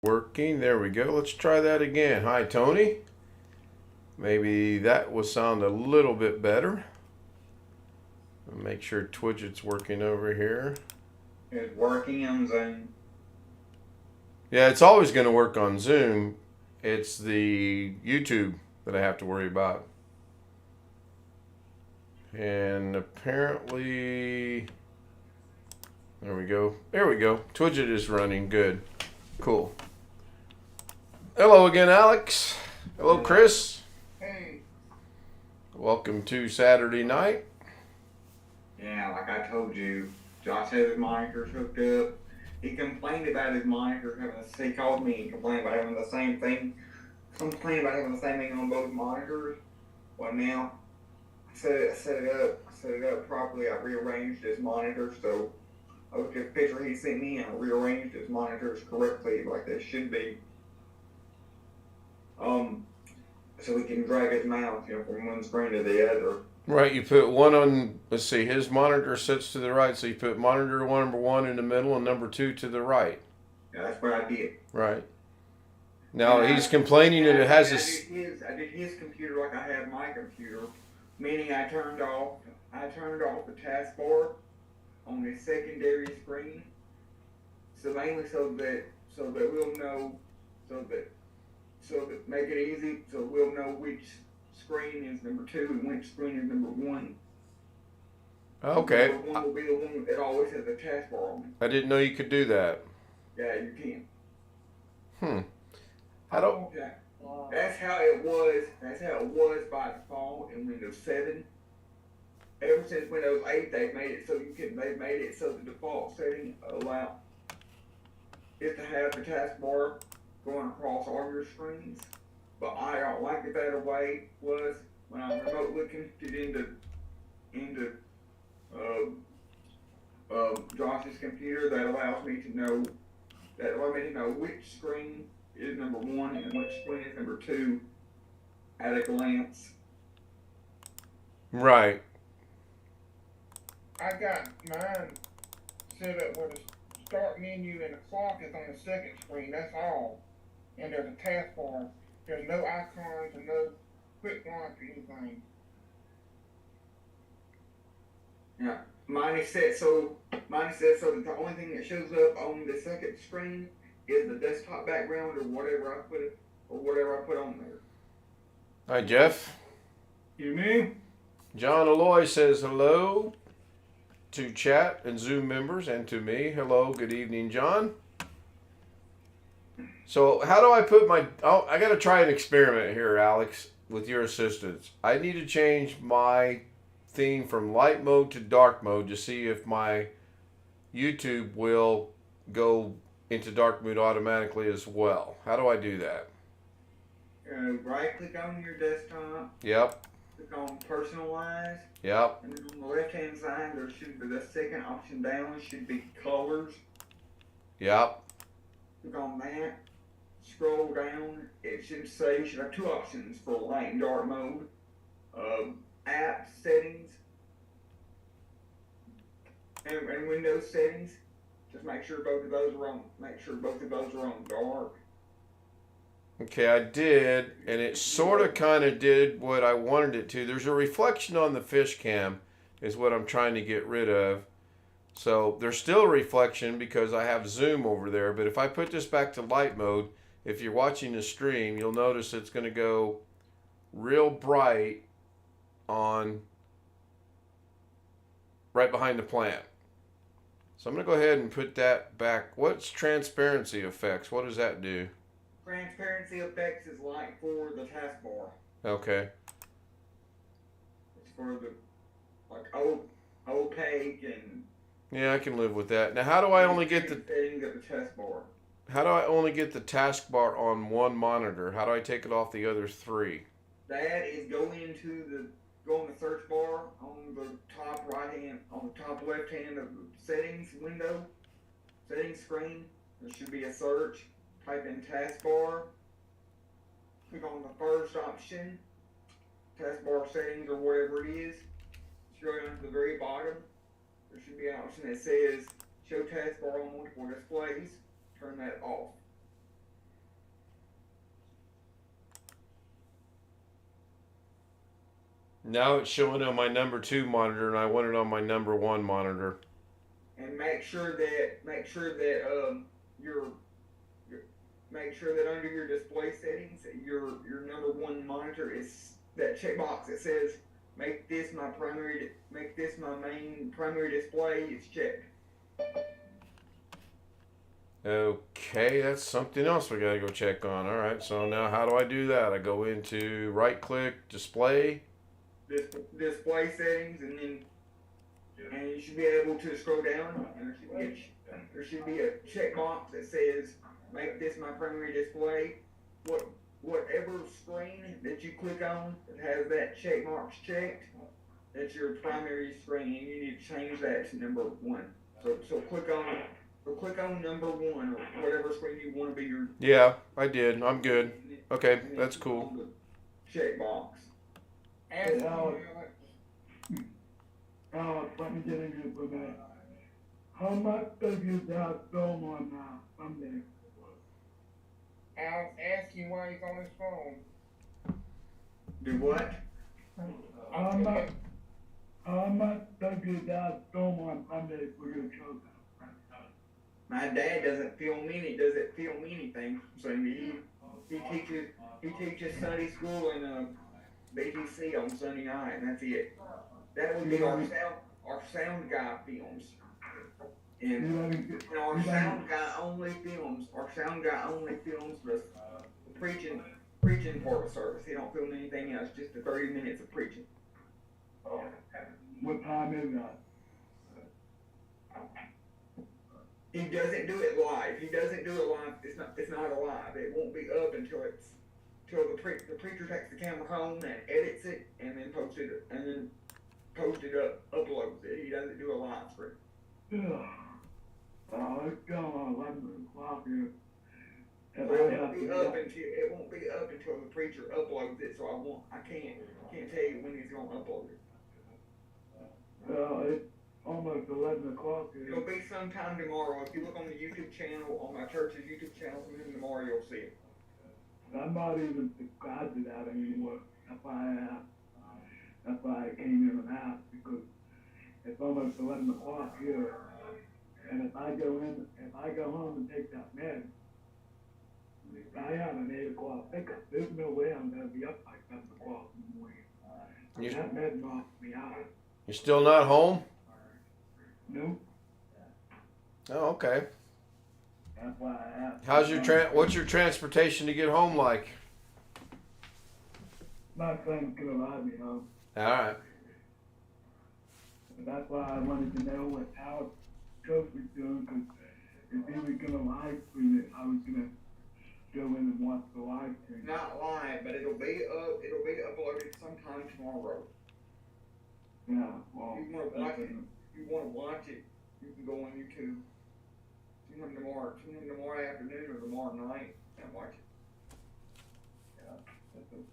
Working. There we go. Let's try that again. Hi, Tony. Maybe that will sound a little bit better. Make sure Twidget's working over here. It's working on Zoom. Yeah, it's always going to work on Zoom. It's the YouTube that I have to worry about. And apparently, there we go. There we go. Twidget is running good. Cool. Hello again, Alex. Hello, Chris. Hey. Welcome to Saturday night. Yeah, like I told you, Josh has his monitors hooked up. He complained about his monitors having he called me and complained about having the same thing. Complained about having the same thing on both monitors. Well, now I set it up properly. I rearranged his monitors so I looked at the picture he sent me and I rearranged his monitors correctly like they should be. So we can drag his mouse, from one screen to the other. Right, you put one on, let's see, his monitor sits to the right, so you put monitor number one in the middle and number two to the right. Yeah, that's what I did. Right. Now he's complaining that it has this. I did his computer like I had my computer, meaning I turned off the taskbar on the secondary screen, so mainly so that we'll know, so that make it easy, so we'll know which screen is number two and which screen is number one. Okay. Number one will be the one that always has a taskbar on it. I didn't know you could do that. Yeah, you Hmm. can. Okay. That's how it was. That's how it was by default in Windows 7. Ever since Windows 8, they've made it so the default setting allow it to have the taskbar going across all your screens. But I don't like it that way. Was when I'm remotely connected into Josh's computer, that allows me to know which screen is number one and which screen is number two at a glance. Right. I got mine set up where the start menu and the clock is on the second screen, that's all. And there's a taskbar. There's no icons and no quick launch or anything. Yeah. Mine is set so that the only thing that shows up on the second screen is the desktop background or whatever I put on there. Hi, Jeff. You mean? John Alloy says hello to chat and Zoom members and to me. Hello, good evening, John. So how do I put I got to try an experiment here, Alex, with your assistance. I need to change my theme from light mode to dark mode to see if my YouTube will go into dark mode automatically as well. How do I do that? Right click on your desktop. Yep. Click on personalize. Yep. And then on the left hand side there should be the second option down should be colors. Yep. Click on that. Scroll down. It should say you should have two options for light and dark mode. App settings and Windows settings. Just make sure both of those are on dark. Okay, I did, and it sort of kind of did what I wanted it to. There's a reflection on the fish cam is what I'm trying to get rid of. So there's still a reflection because I have zoom over there, but if I put this back to light mode, if you're watching the stream, you'll notice it's going to go real bright on right behind the plant. So I'm going to go ahead and put that back. What's transparency effects? What does that do? Transparency effects is like for the taskbar. Okay. It's for the opaque and. Yeah, I can live with that. Now, how do I only get the settings of the taskbar? How do I only get the taskbar on one monitor? How do I take it off the other three? That is go in the search bar on the top left hand of the settings window, settings screen. There should be a search. Type in taskbar. Click on the first option, taskbar settings or whatever it is. Scroll down to the very bottom. There should be an option that says show taskbar on multiple displays. Turn that off. Now it's showing on my number 2 monitor, and I want it on my number 1 monitor. And make sure that your make sure that under your display settings, your number 1 monitor is that checkbox that says make this my main primary display is checked. Okay, that's something else we gotta go check on. All right, so now how do I do that? I go into right click, display. Display settings, and you should be able to scroll down, and there should be a checkbox that says make this my primary display. Whatever screen that you click on that has that check marks checked, that's your primary screen, and you need to change that to number 1. So click on number 1 or whatever screen you want to be your. Yeah, I did. I'm good. Okay, that's cool. Checkbox. And Alex, let me get in here for a minute. How much does your dad film on Sunday? Alex asked you why he's on his phone. Do what? How much does your dad film on Sunday for your children? My dad doesn't film anything. So he teaches Sunday school and BTC on Sunday night, and that's it. That would be our sound guy films. And our sound guy only films the preaching part of service. He don't film anything else, just the 30 minutes of preaching. What time is that? He doesn't do it live. It's not live. It won't be up until the preacher takes the camera home and edits it and then posts it up, uploads it. He doesn't do a live stream. Yeah. Oh, it's going on 11 o'clock here. It won't be up until the preacher uploads it. So I can't tell you when he's gonna upload it. Well, it's almost 11 o'clock here. It'll be sometime tomorrow. If you look on the YouTube channel, on my church's YouTube channel, sometime tomorrow you'll see it. I'm not even subscribed to that anymore. That's why I came in and asked, because it's almost 11 o'clock here. And if I go home and take that med, I have an 8 o'clock pickup. There's no way I'm going to be up by 7 o'clock in the morning. That med knocks me out. You're still not home? Nope. Oh, okay. That's why I asked. What's your transportation to get home like? My friend's gonna ride me home. All right. That's why I wanted to know what Alex Coach was doing, because if he was gonna live stream it, I was gonna go in and watch the live stream. Not live, but it'll be uploaded sometime tomorrow. Yeah, well. If you want to watch it, you can go on YouTube. Sometime tomorrow afternoon or tomorrow night and watch it. Yeah, that's cool.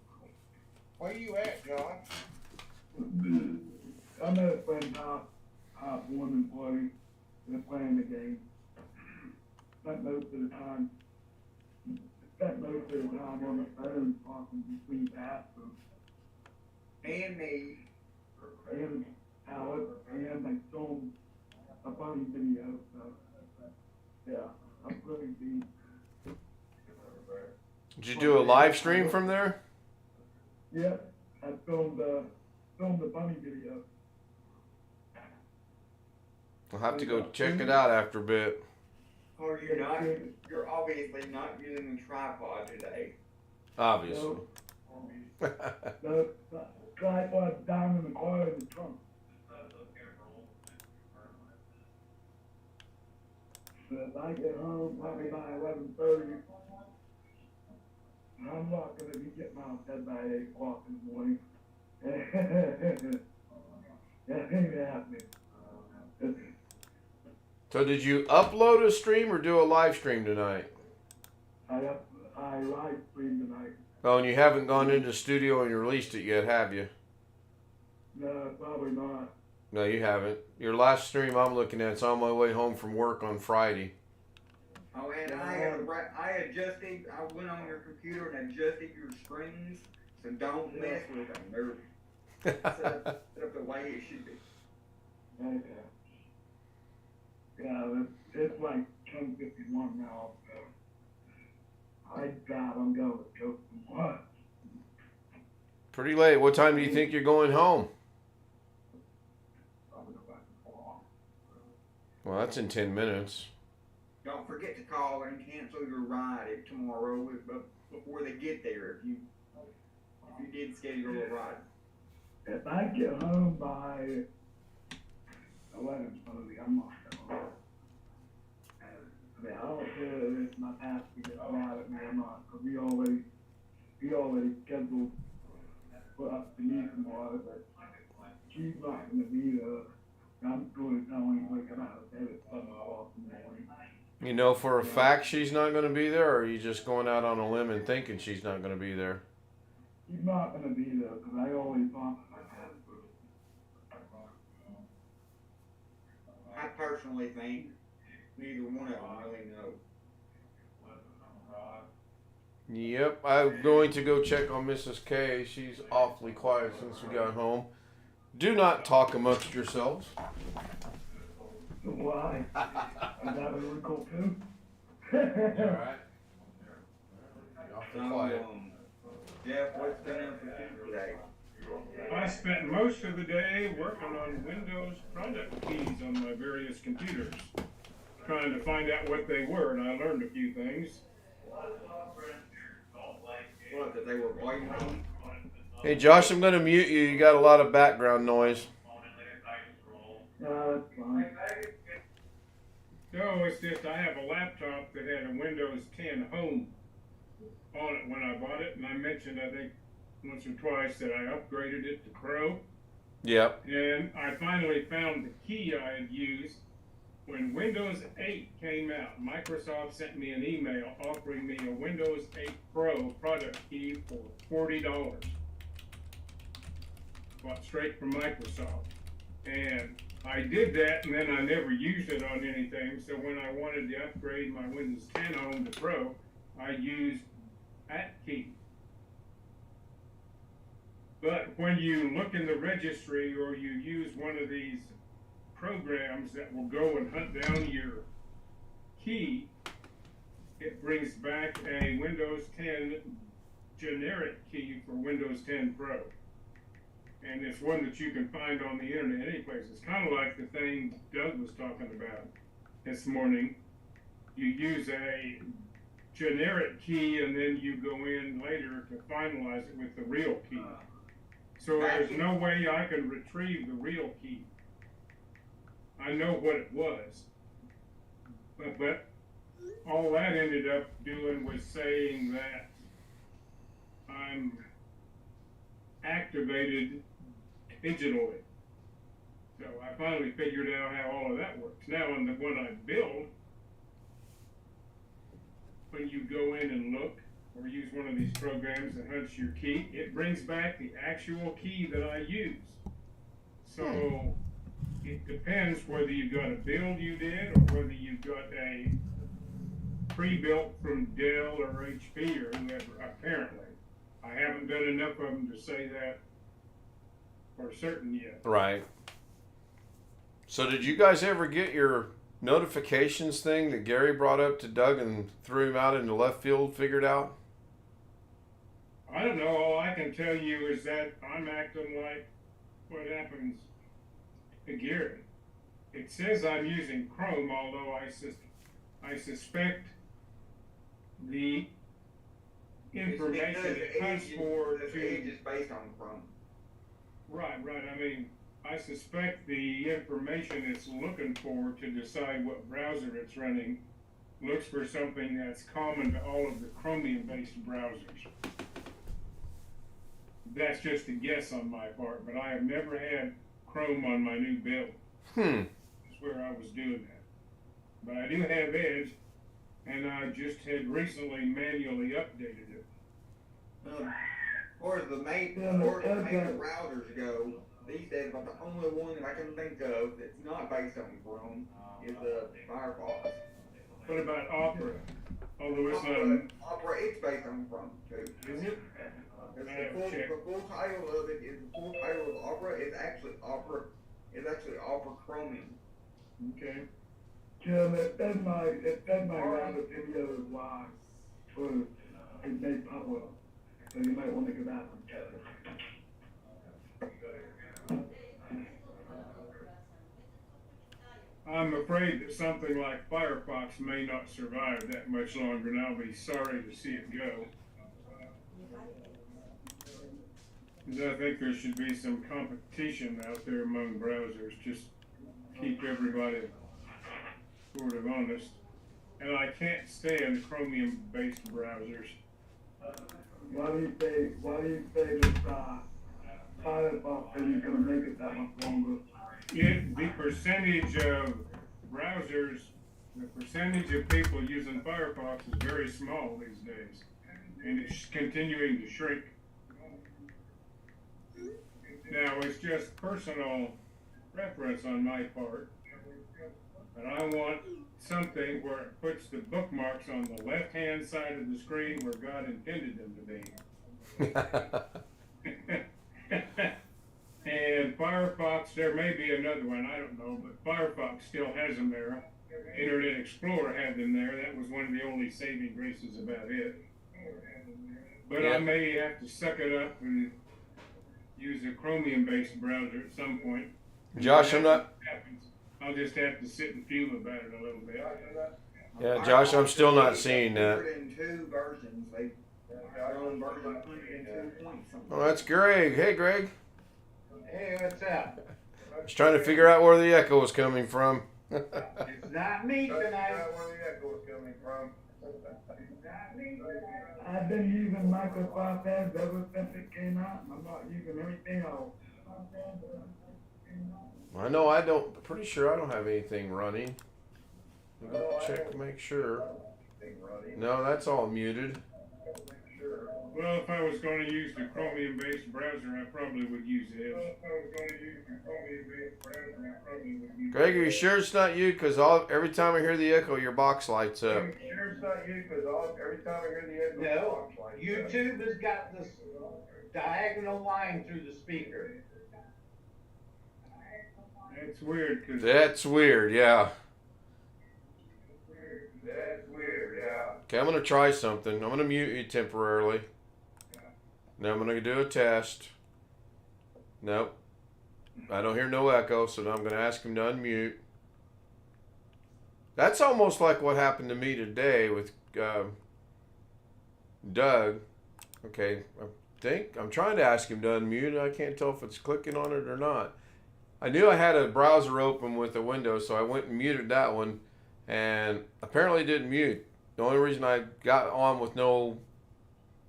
Where you at, John? I'm at a friend's house, woman party. They're playing the game. Spent most of the time on the phone talking between pastors. And me. And Alex, and they filmed a funny video, so yeah, I'm pretty deep. Did you do a live stream from there? Yep, I filmed the funny video. I'll have to go check it out after a bit. Or you're obviously not using the tripod today. Obviously. The tripod's down in the car in the trunk. So if I get home probably by 11:30, I'm not gonna be getting out of bed by 8 o'clock in the morning. That ain't happening. So did you upload a stream or do a live stream tonight? I live stream tonight. Oh, and you haven't gone into the studio and released it yet, have you? No, probably not. No, you haven't. Your last stream I'm looking at is on my way home from work on Friday. Oh, and I went on your computer and adjusted your screens, so don't mess with them. Set up the way it should be. Okay. Yeah, it's like 10:51 now, so I doubt I'm going to go for what. Pretty late. What time do you think you're going home? Probably go back to fall. Well, that's in 10 minutes. Don't forget to call and cancel your ride tomorrow before they get there. If you did schedule a ride. If I get home by 11:30, I'm not going. I mean, I don't care if it's my pastor gets mad at me or not, because he already scheduled for us to meet tomorrow, but she's not going to be there. I'm going to tell him waking out of bed at 7 o'clock in the morning. You know for a fact she's not going to be there, or are you just going out on a limb and thinking she's not going to be there? She's not going to be there, because I always thought my pastor. I personally think neither one of them really know. Yep, I'm going to go check on Mrs. K. She's awfully quiet since we got home. Do not talk amongst yourselves. Why? Is that a wrinkle too? Alright. So, Jeff, what's been up with you today? I spent most of the day working on Windows product keys on my various computers, trying to find out what they were, and I learned a few things. What, that they were blaming on? Hey Josh, I'm going to mute you. You got a lot of background noise. That's fine. No, it's just I have a laptop that had a Windows 10 Home on it when I bought it, and I mentioned, I think, once or twice that I upgraded it to Pro, Yep. and I finally found the key I had used. When Windows 8 came out, Microsoft sent me an email offering me a Windows 8 Pro product key for $40. Bought straight from Microsoft. And I did that, and then I never used it on anything, so when I wanted to upgrade my Windows 10 Home to Pro, I used that key. But when you look in the registry or you use one of these programs that will go and hunt down your key, it brings back a Windows 10 generic key for Windows 10 Pro. And it's one that you can find on the internet anyplace. It's kind of like the thing Doug was talking about this morning. You use a generic key and then you go in later to finalize it with the real key. So there's no way I can retrieve the real key. I know what it was, but all that ended up doing was saying that I'm activated digitally. So I finally figured out how all of that works. Now on the one I build, when you go in and look or use one of these programs that hunts your key, it brings back the actual key that I use. So it depends whether you've got a build you did or whether you've got a pre-built from Dell or HP or whoever, apparently. I haven't done enough of them to say that for certain yet. Right. So did you guys ever get your notifications thing that Gary brought up to Doug and threw him out into left field figured out? I don't know. All I can tell you is that I'm acting like what happens to Gary. It says I'm using Chrome, although I suspect the information it hunts for the to... Edge is based on Chrome. Right. I mean, I suspect the information it's looking for to decide what browser it's running looks for something that's common to all of the Chromium-based browsers. That's just a guess on my part, but I have never had Chrome on my new build. That's where I was doing that. But I do have Edge, and I just had recently manually updated it. Or the major routers go, these days about the only one that I can think of that's not based on Chrome is Firefox. What about Opera? Although it's not... Opera, it's based on Chrome too. Is it? The full title of it is the full title of Opera. It's actually Opera. It's actually Opera Chromium. Okay. Jim, that might have a video as well for it may pop up. So you might want to get out and check it. I'm afraid that something like Firefox may not survive that much longer, and I'll be sorry to see it go. Because I think there should be some competition out there among browsers, just keep everybody sort of honest. And I can't stand Chromium-based browsers. Why do you say this Firefox isn't gonna make it that much longer? The percentage of browsers, the percentage of people using Firefox is very small these days, and it's continuing to shrink. Now, it's just personal preference on my part, but I want something where it puts the bookmarks on the left-hand side of the screen where God intended them to be. And Firefox, there may be another one, I don't know, but Firefox still has them there. Internet Explorer had them there. That was one of the only saving graces about it. But Yeah. I may have to suck it up and use a Chromium-based browser at some point. Josh, I'm not. I'll just have to sit and fume about it a little bit. Yeah, Josh, I'm still not seeing that. 102 versions. They're on version 102 point something. Oh, that's Greg. Hey, Greg. Hey, what's up? Just trying to figure out where the echo is coming from. It's not me tonight. I've been using Microsoft Edge ever since it came out, and I'm not using anything else. I know I don't. Pretty sure I don't have anything running. Let me go check to make sure. No, that's all muted. Well, if I was going to use the Chromium-based browser, I probably would use Edge. Greg, are you sure it's not you? Because every time I hear the echo, your box lights up. No, YouTube has got this diagonal line through the speaker. That's weird, because That's weird, yeah. Okay, I'm going to try something. I'm going to mute you temporarily. Now I'm going to do a test. Nope. I don't hear no echo, so now I'm going to ask him to unmute. That's almost like what happened to me today with Doug. Okay, I'm trying to ask him to unmute. I can't tell if it's clicking on it or not. I knew I had a browser open with a window, so I went and muted that one, and apparently it didn't mute. The only reason I got on with no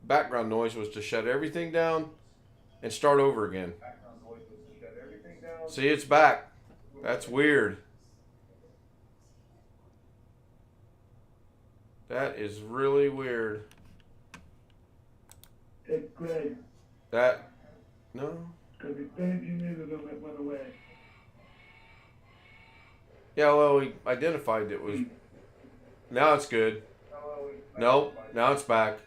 background noise was to shut everything down and start over again. See, it's back. That's weird. That is really weird. Hey, Greg, No? because as soon as you muted them, it went away. Yeah, well, we identified it was. Now it's good. Nope, now it's back.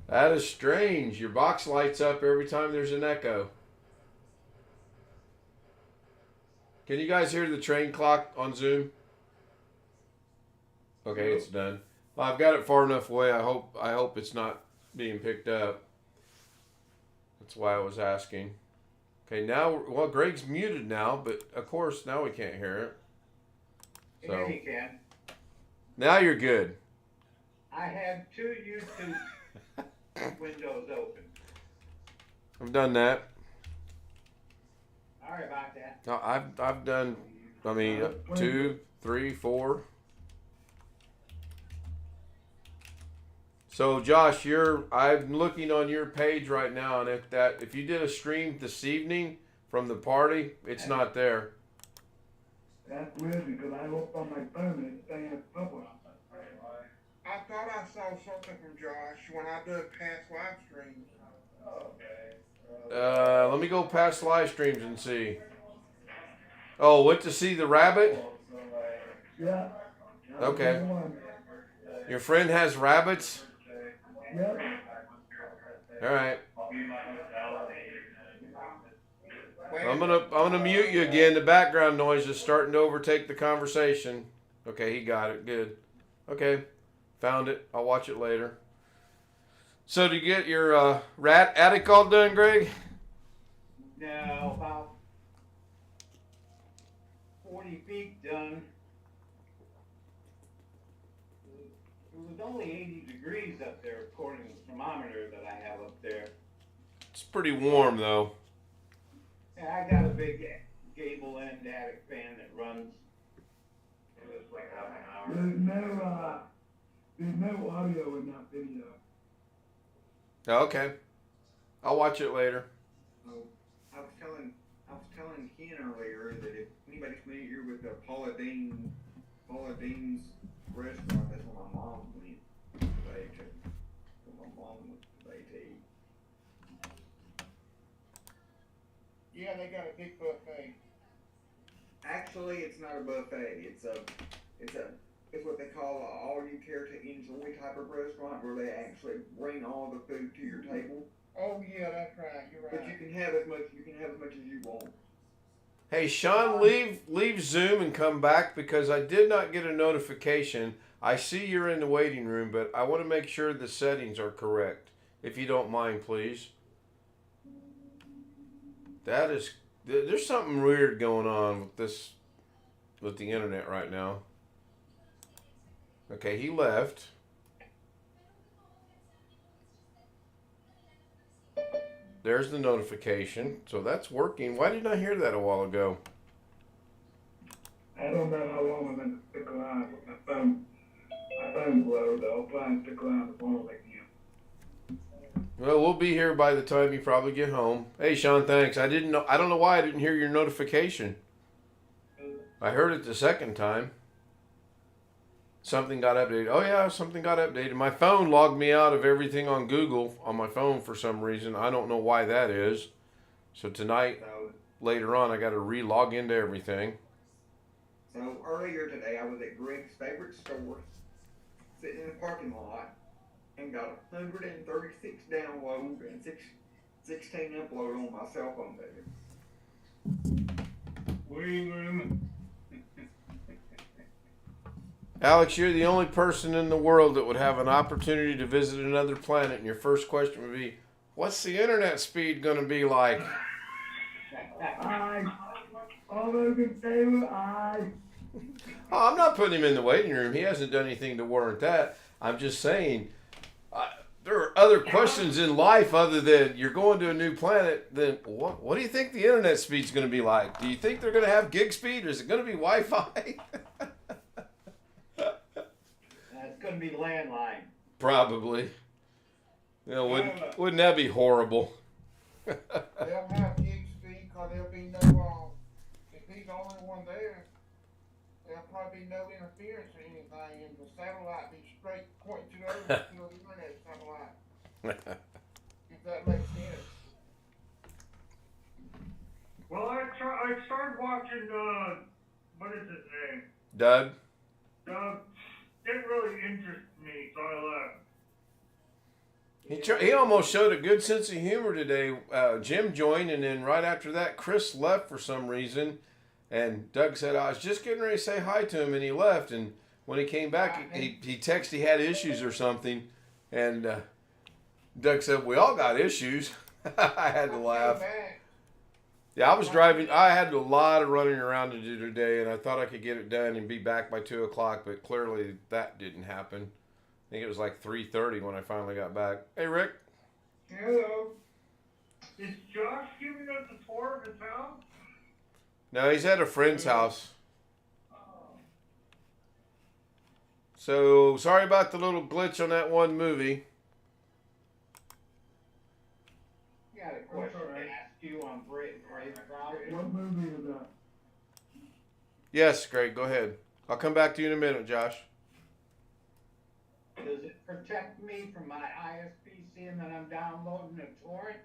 That is strange. Your box lights up every time there's an echo. Can you guys hear the train clock on Zoom? Okay, it's done. Well, I've got it far enough away. I hope it's not being picked up. That's why I was asking. Okay, now, well, Greg's muted now, but of course now we can't hear it. So Yeah, you can. now you're good. I have two YouTube windows open. I've done that. Sorry about that. No, I've done. I mean, 2, 3, 4. So Josh, I'm looking on your page right now, and if you did a stream this evening from the party, it's not there. That's weird because I looked on my phone and it's saying it's published. I thought I saw something from Josh when I did past live streams. Let me go past live streams and see. Oh, went to see the rabbit? Yeah. Okay. Your friend has rabbits? Yep. All right. Well, I'm gonna mute you again. The background noise is starting to overtake the conversation. Okay, he got it. Good. Okay, found it. I'll watch it later. So, did you get your rat attic all done, Greg? Now, about 40 feet done. It was only 80 degrees up there according to the thermometer that I have up there. It's pretty warm though. And I got a big gable end attic fan that runs. It was like half an hour. There's no audio in that video. Okay, I'll watch it later. I was telling Ken earlier that if anybody's familiar with the Paula Dean's restaurant, that's where my mom went today to. Where my mom went today to eat. Yeah, they got a big buffet. Actually, it's not a buffet. It's what they call a all you care to enjoy type of restaurant where they actually bring all the food to your table. Oh yeah, that's right. You're But you right. can have as much as you want. Hey, Sean, leave Zoom and come back because I did not get a notification. I see you're in the waiting room, but I want to make sure the settings are correct. If you don't mind, please. There's something weird going on with the internet right now. Okay, he left. There's the notification. So that's working. Why didn't I hear that a while ago? I don't know how long I'm going to stick around with my phone. My phone's low, though. I'll try and stick around as long as I can. Well, we'll be here by the time you probably get home. Hey, Sean, thanks. I don't know why I didn't hear your notification. I heard it the second time. Something got updated. Oh yeah, something got updated. My phone logged me out of everything on Google on my phone for some reason. I don't know why that is. So tonight, So later on, I got to re-log into everything. So earlier today, I was at Greg's favorite store, sitting in the parking lot, and got 136 download and 16 upload on my cell phone there. Waiting room. Alex, you're the only person in the world that would have an opportunity to visit another planet, and your first question would be, what's the internet speed going to be like? All those in favor, aye. Oh, I'm not putting him in the waiting room. He hasn't done anything to warrant that. I'm just saying, there are other questions in life other than you're going to a new planet. Then what do you think the internet speed's going to be like? Do you think they're going to have gig speed, or is it going to be Wi-Fi? It's going to be landline. Probably. You know, wouldn't that be horrible? They'll have gig speed because there'll be no, if he's the only one there, there'll probably be no interference or anything, and the satellite be straight pointing to the internet satellite. If that makes sense. Well, I started watching, what is his name? Doug? Didn't really interest me, so I left. He almost showed a good sense of humor today. Jim joined, and then right after that, Chris left for some reason. And Doug said, I was just getting ready to say hi to him, and he left. And when he came back, he texted he had issues or something. And Doug said, we all got issues. I had to laugh. Yeah, I was driving. I had a lot of running around to do today, and I thought I could get it done and be back by 2 o'clock, but clearly that didn't happen. I think it was like 3:30 when I finally got back. Hey, Rick. Hello. Is Josh giving us a tour of his house? No, he's at a friend's house. So, sorry about the little glitch on that one movie. I got a question to ask you on Brave Browser. What movie is that? Yes, Greg, go ahead. I'll come back to you in a minute, Josh. Does it protect me from my ISP seeing that I'm downloading a torrent?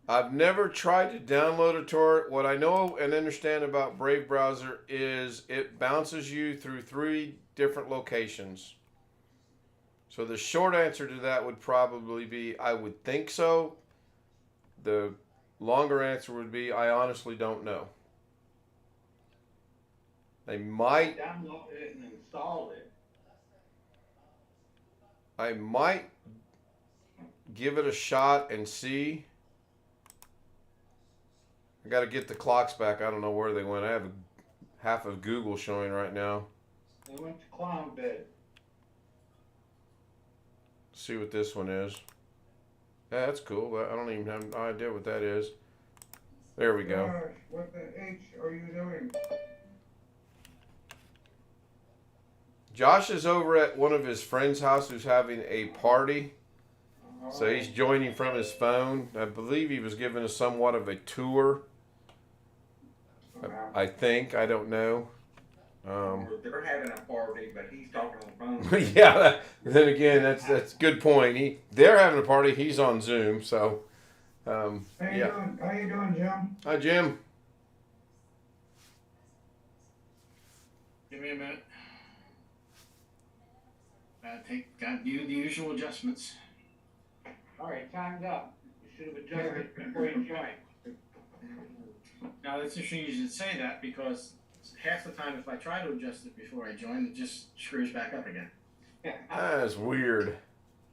I've never tried to download a torrent. What I know and understand about Brave Browser is it bounces you through 3 different locations. So the short answer to that would probably be I would think so. The longer answer would be I honestly don't know. They might. Download it and install it. I might give it a shot and see. I got to get the clocks back. I don't know where they went. I have half of Google showing right now. They went to clown bed. See what this one is. Yeah, that's cool. But I don't even have no idea what that is. There we go. Gosh, what the H are you doing? Josh is over at one of his friends' house who's having a party. So he's joining from his phone. I believe he was given somewhat of a tour. I think. I don't know. They're having a party, but he's talking on the phone. Yeah. Then again, that's a good point. They're having a party. He's on Zoom. So, How you yeah. doing? How you doing, Jim? Hi, Jim. Give me a minute. Gotta do the usual adjustments. All right, time's up. You should have adjusted before you joined. Now, it's interesting you should say that because half the time if I try to adjust it before I join, it just screws back up again. That's weird.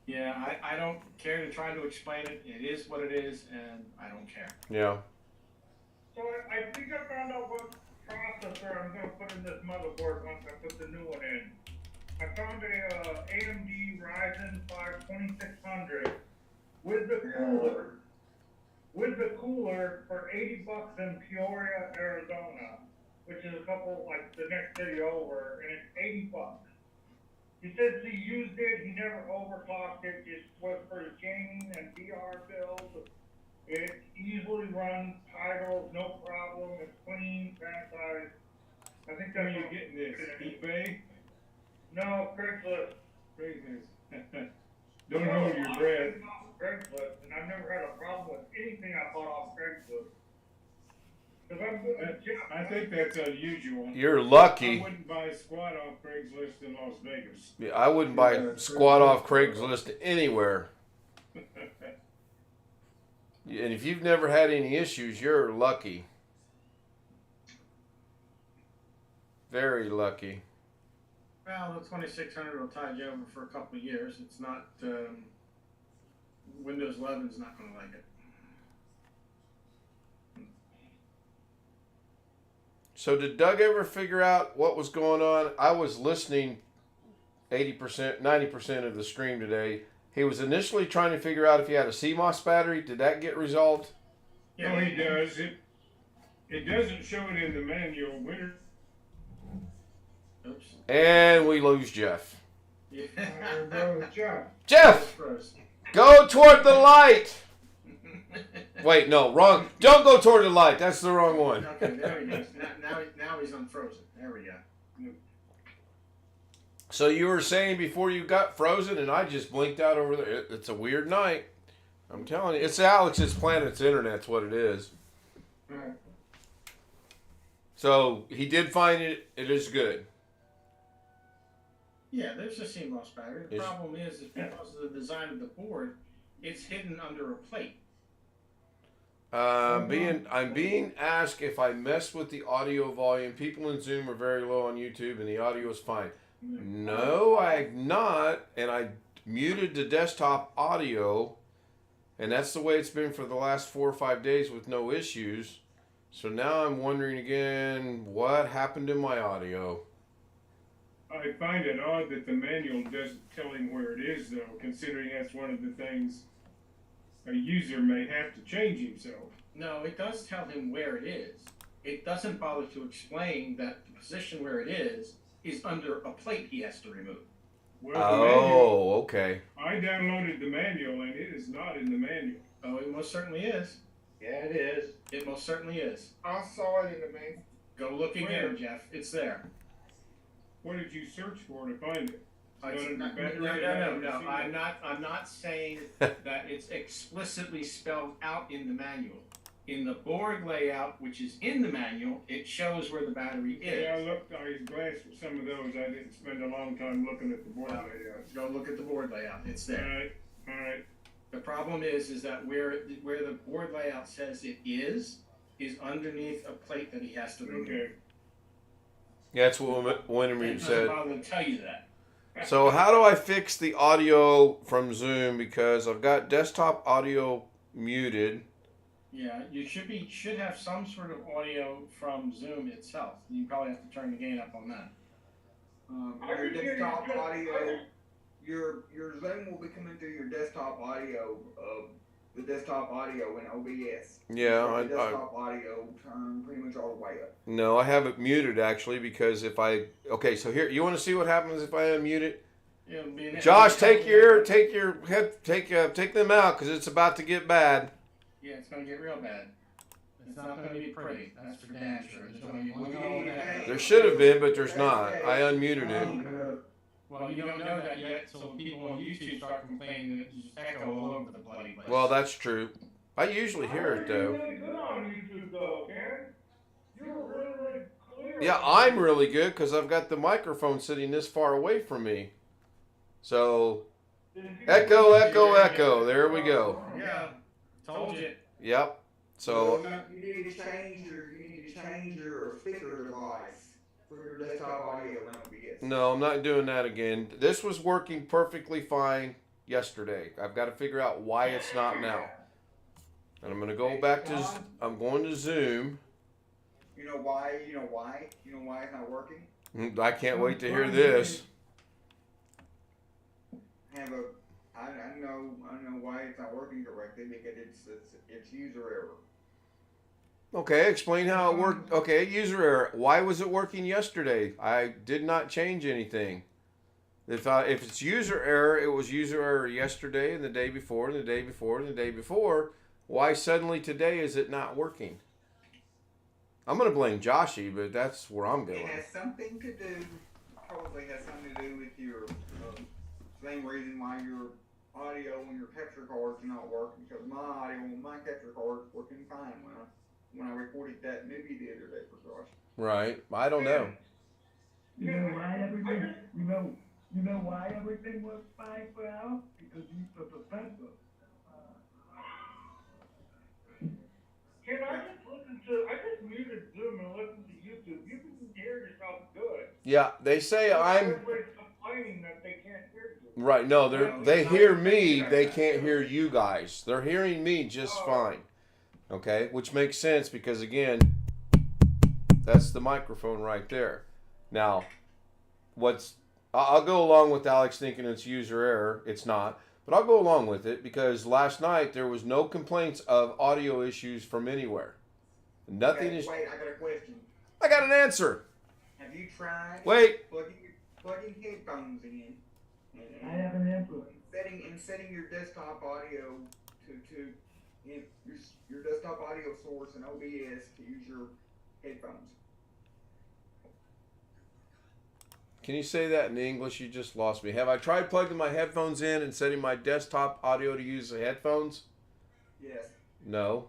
Yeah, I don't care to try to explain it. It is what it is, and I don't care. Yeah. So I think I found out what processor I'm gonna put in this motherboard once I put the new one in. I found a AMD Ryzen 5 2600 with the cooler. With the cooler for $80 in Peoria, Arizona, which is a couple, like the next city over, and it's $80. He says he used it, he never overclocked it, just was for his gaming and VR builds. It easily runs titles, no problem, it's clean, sanitized. I think Where are that's you what- getting this? eBay? No, Craigslist. Craigslist. Don't hold your breath. Craigslist, and I've never had a problem with anything I bought off Craigslist. 'Cause I think that's unusual. You're I lucky. wouldn't buy squat off Craigslist in Las Vegas. Yeah, I wouldn't buy squat off Craigslist anywhere. And if you've never had any issues, you're lucky. Very lucky. Well, the 2600 will tide you over for a couple of years. It's not, Windows 11 is not going to like it. So did Doug ever figure out what was going on? I was listening 80%, 90% of the stream today. He was initially trying to figure out if he had a CMOS battery. Did that get resolved? No, he does. It doesn't show it in the manual. Oops. And we lose Jeff. Yeah. There goes Jeff. Jeff, Froze. go toward the light. Wait, no, wrong. Don't go toward the light. That's the wrong one. Okay, there he goes. Now he's unfrozen. There we go. So you were saying before you got frozen, and I just blinked out over there. It's a weird night. I'm telling you, it's Alex's Planet's Internet's what it is. Right. So he did find it. It is good. Yeah, there's a CMOS battery. The problem is because of the design of the board, it's hidden under a plate. I'm being asked if I mess with the audio volume. People in Zoom are very low on YouTube, and the audio is fine. No, I'm not, and I muted the desktop audio, and that's the way it's been for the last 4 or 5 days with no issues. So now I'm wondering again, what happened to my audio? I find it odd that the manual doesn't tell him where it is, though, considering that's one of the things a user may have to change himself. No, it does tell him where it is. It doesn't bother to explain that the position where it is under a plate he has to remove. Well, the manual, Oh, okay. I downloaded the manual, and it is not in the manual. Oh, it most certainly is. Yeah, it is. It most certainly is. I saw it in the main. Go look again, Where? Jeff. It's there. What did you search for to find it? No, It's not in the battery. no. I'm not saying that it's explicitly spelled out in the manual. In the board layout, which is in the manual, it shows where the battery is. Yeah, I looked, I glanced at some of those, I didn't spend a long time looking at the board layout. Go look at the board layout, it's there. Alright, The problem is that where the board layout says it is underneath a plate that he has to remove. okay. Yeah, that's what Wintermute It doesn't said. bother to tell you that. So how do I fix the audio from Zoom? Because I've got desktop audio muted. Yeah, you should have some sort of audio from Zoom itself. You probably have to turn the gain up on that. Your desktop audio, your Zoom will be coming through your desktop audio, the desktop audio in OBS. Yeah, The desktop audio turn pretty much all the way up. No, I have it muted actually because if I so here you want to see what happens if I unmute it? It'll be an- Josh, take them out because it's about to get bad. Yeah, it's gonna get real bad. It's not gonna be pretty. That's for damn sure. There's gonna be one hole there. There should have been, but there's not. I unmuted it. Well, you don't know that yet, so people on YouTube start complaining that there's echo all over the bloody place. Well, that's true. I usually hear it though. You're really good on YouTube though, Ken. You're really clear. Yeah, I'm really good because I've got the microphone sitting this far away from me. So echo, echo, echo. There we go. Yeah, told you. Yep. So you need to change your speaker device for your desktop audio in OBS. no, I'm not doing that again. This was working perfectly fine yesterday. I've got to figure out why it's not now. And I'm gonna go back to. I'm going to Zoom. You know why? You know why it's not working? I can't wait to hear this. I know why it's not working correctly because it's user error. Okay, explain how it worked. Okay, user error. Why was it working yesterday? I did not change anything. If it's user error, it was user error yesterday and the day before and the day before and the day before. Why suddenly today is it not working? I'm gonna blame Joshy, but that's where I'm going. It has something to do, probably has something to do with your same reason why your audio on your capture cards not working, because my audio on my capture card's working fine when I recorded that movie the other day for Josh. Right. I don't know. You know why everything? You know why everything was fine for Al? Because he's the professor. Ken, I just muted Zoom and listened to YouTube. You can hear yourself good. Yeah, they say I'm Everybody's complaining that they can't hear you. right. No, they hear me. They can't hear you guys. They're hearing me just fine. Okay, which makes sense because again, that's the microphone right there. Now, I'll go along with Alex thinking it's user error. It's not. But I'll go along with it because last night there was no complaints of audio issues from anywhere. Nothing Okay, is. wait, I got a question. I got an answer. Have you tried Wait. plugging headphones in I have an answer. setting your desktop audio to your desktop audio source in OBS to use your headphones? Can you say that in English? You just lost me. Have I tried plugging my headphones in and setting my desktop audio to use the headphones? Yes. No.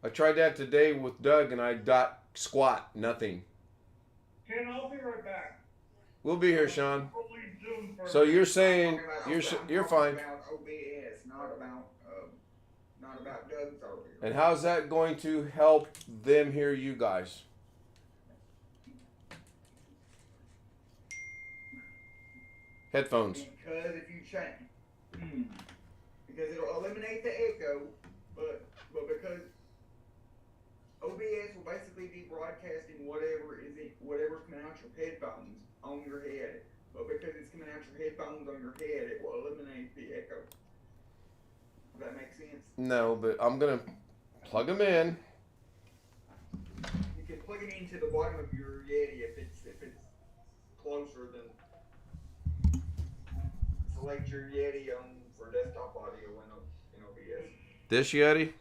I tried that today with Doug and I got squat, nothing. Ken, I'll be right back. We'll be here, Sean. I'll leave Zoom for So you're saying I'm you're talking fine. about OBS, not about Doug's audio. And how's that going to help them hear you guys? Headphones. Because if you change, because it'll eliminate the echo, but because OBS will basically be broadcasting whatever's coming out your headphones on your head. But because it's coming out your headphones on your head, it will eliminate the echo. Does that make sense? No, but I'm gonna plug them in. You can plug it into the bottom of your Yeti if it's closer than. Select your Yeti for desktop audio in OBS. This Yeti.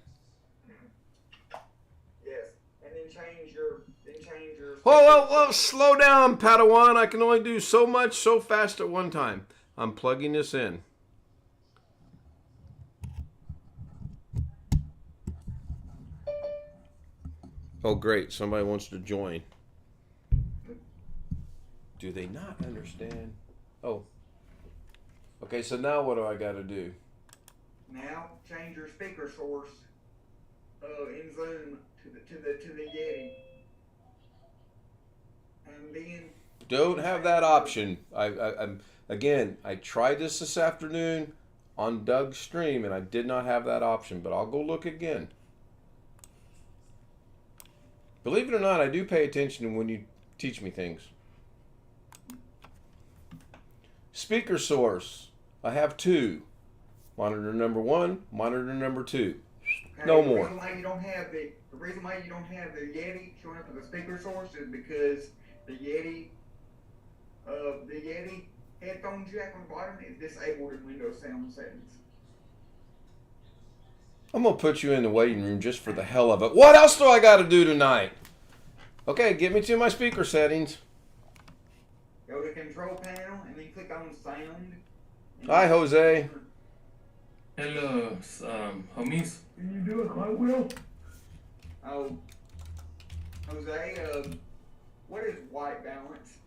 Yes, and then change your. Whoa! Slow down, Padawan. I can only do so much so fast at one time. I'm plugging this in. Oh, great. Somebody wants to join. Do they not understand? Oh. Okay, so now what do I got to do? Now change your speaker source in Zoom to the Yeti. And then Don't have that option. I'm again. I tried this afternoon on Doug's stream, and I did not have that option. But I'll go look again. Believe it or not, I do pay attention when you teach me things. Speaker source. I have two. Monitor number 1, monitor number 2. okay, No the more. reason why you don't have the reason why you don't have the Yeti showing up as a speaker source is because the Yeti headphone jack on the bottom is disabled in Windows sound settings. I'm gonna put you in the waiting room just for the hell of it. What else do I got to do tonight? Okay, get me to my speaker settings. Go to control panel and then click on sound. Hi, Jose. Hello, homies. Can you do a cartwheel? Oh, Jose, what is white balance?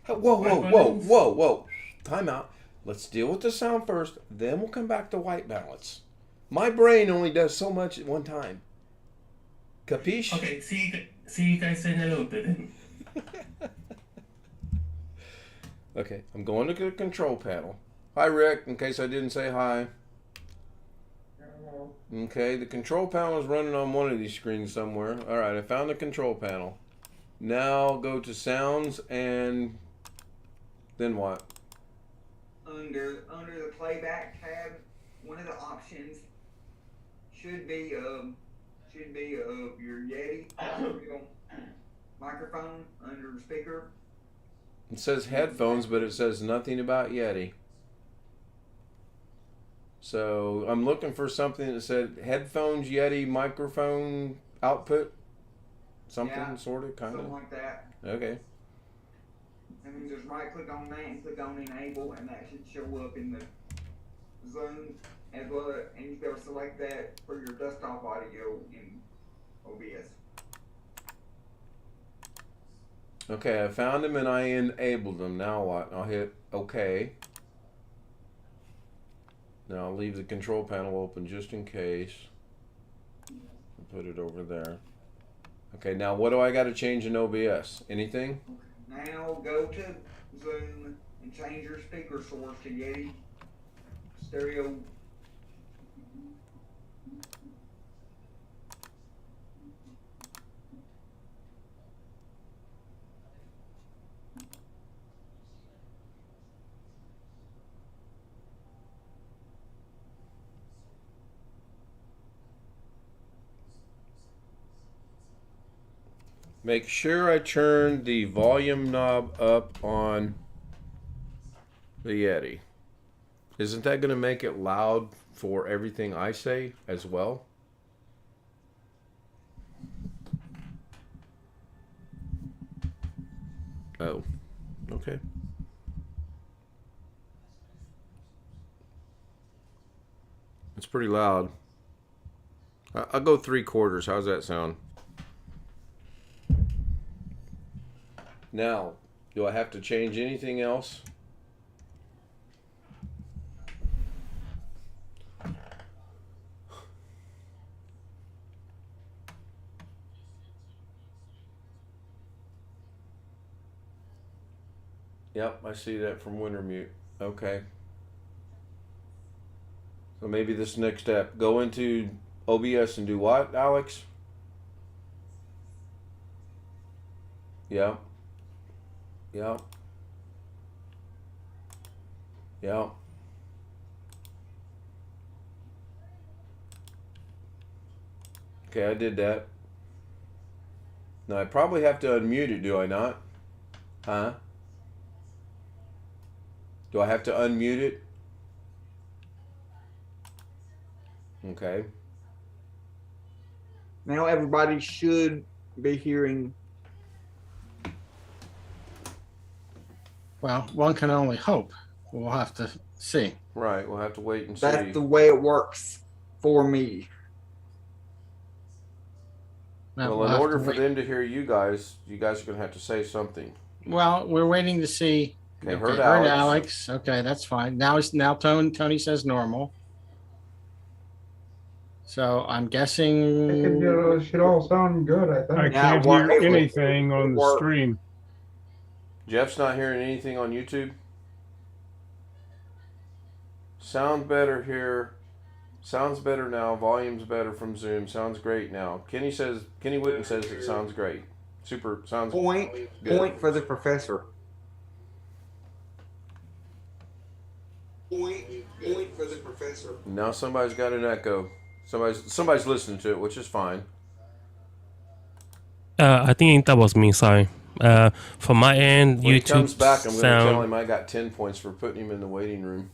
Whoa. Time out. Let's deal with the sound first, then we'll come back to white balance. My brain only does so much at one time. Capiche? Okay, see you guys in a little bit then. Okay, I'm going to the control panel. Hi, Rick, in case I didn't say hi. Okay, the control panel is running on one of these screens somewhere. All right, I found the control panel. Now go to sounds and then what? Under the playback tab, one of the options should be your Yeti microphone under speaker. It says headphones, but it says nothing about Yeti. So I'm looking for something that said headphones, Yeti, microphone, output, something Yeah, sort of, kind Something of. like that. Okay. And then just right click on that and click on enable, and that should show up in the Zoom as well. And you can select that for your desktop audio in OBS. Okay, I found them and I enabled them. Now what? I'll hit OK. Now I'll leave the control panel open just in case. I'll put it over there. Okay, now what do I got to change in OBS? Anything? Now go to Zoom and change your speaker source to Yeti stereo. Make sure I turn the volume knob up on the Yeti. Isn't that going to make it loud for everything I say as well? Oh, okay. It's pretty loud. I'll go 3/4. How's that sound? Now, do I have to change anything else? Yep, I see that from Wintermute. Okay. So maybe this next step, go into OBS and do what, Alex? Yeah. Yeah. Yeah. Okay, I did that. Now I probably have to unmute it, do I not? Huh? Do I have to unmute it? Okay. Now everybody should be hearing. Well, one can only hope. We'll have to see. Right, we'll have to wait and see. That's the way it works for me. Well, we'll in have order to for wait. them to hear you guys are going to have to say something. Well, we're waiting to see. Okay, heard heard Alex. Alex. Okay, that's fine. Now Tony says normal. So I'm guessing. It should all sound good, I I think. can't hear anything on the stream. Jeff's not hearing anything on YouTube. Sound better here. Sounds better now. Volume's better from Zoom. Sounds great now. Kenny Witten says it sounds great. Super sounds good. Point for the professor. Point for the professor. Now somebody's got an echo. Somebody's listening to it, which is fine. I think that was me. Sorry. From my end, When YouTube he comes back, I'm going to tell sound. him I got 10 points for putting him in the waiting room.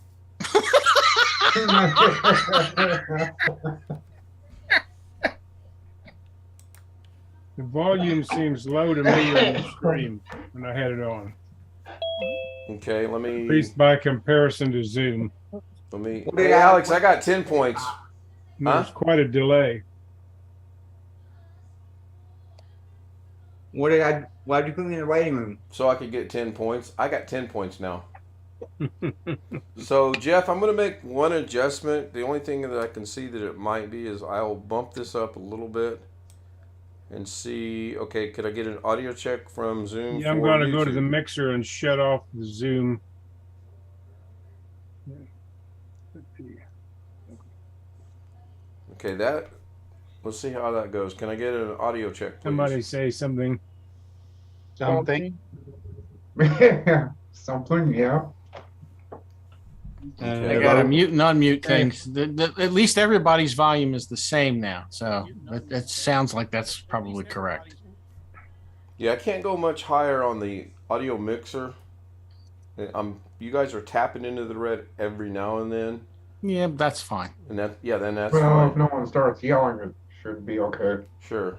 The volume seems low to me on the stream when I had it on. Okay, At least by comparison to Zoom. Hey, Alex, I got 10 points. There's quite a delay. Why'd you put me in the waiting room? So I could get 10 points. I got 10 points now. So, Jeff, I'm going to make one adjustment. The only thing that I can see that it might be is I'll bump this up a little bit and see. Okay, could I get an audio check from Zoom? Yeah, I'm going to go to the mixer and shut off the Zoom. Okay, let's see how that goes. Can I get an audio check, please? Somebody say something. Something, yeah. I got to mute and unmute things. At least everybody's volume is the same now, so it sounds like that's probably correct. Yeah, I can't go much higher on the audio mixer. You guys are tapping into the red every now and then. Yeah, that's fine. And then that's Well, fine. if no one starts yelling, it should be okay. Sure.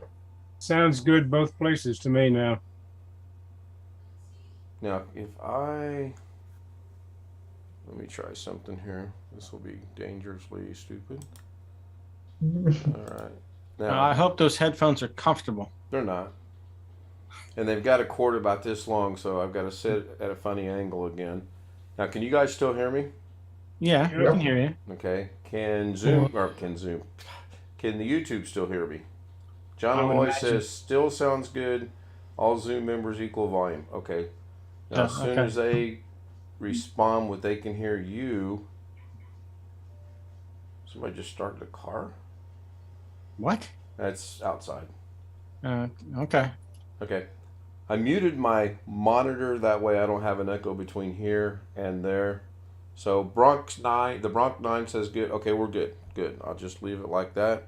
Sounds good both places to me now. Now, let me try something here. This will be dangerously stupid. All right. Now, I hope those headphones are comfortable. they're not. And they've got a cord about this long, so I've got to sit at a funny angle again. Now, can you guys still hear me? Yeah, we can hear you. Okay. Can the YouTube still hear me? John Malloy says, still sounds good. All Zoom members equal volume. Okay. Now, as soon as they respond with they can hear you. Somebody just started a car? What? That's outside. Okay. Okay. I muted my monitor, that way I don't have an echo between here and there. So the Bronx 9 says good. Okay, we're good. Good. I'll just leave it like that.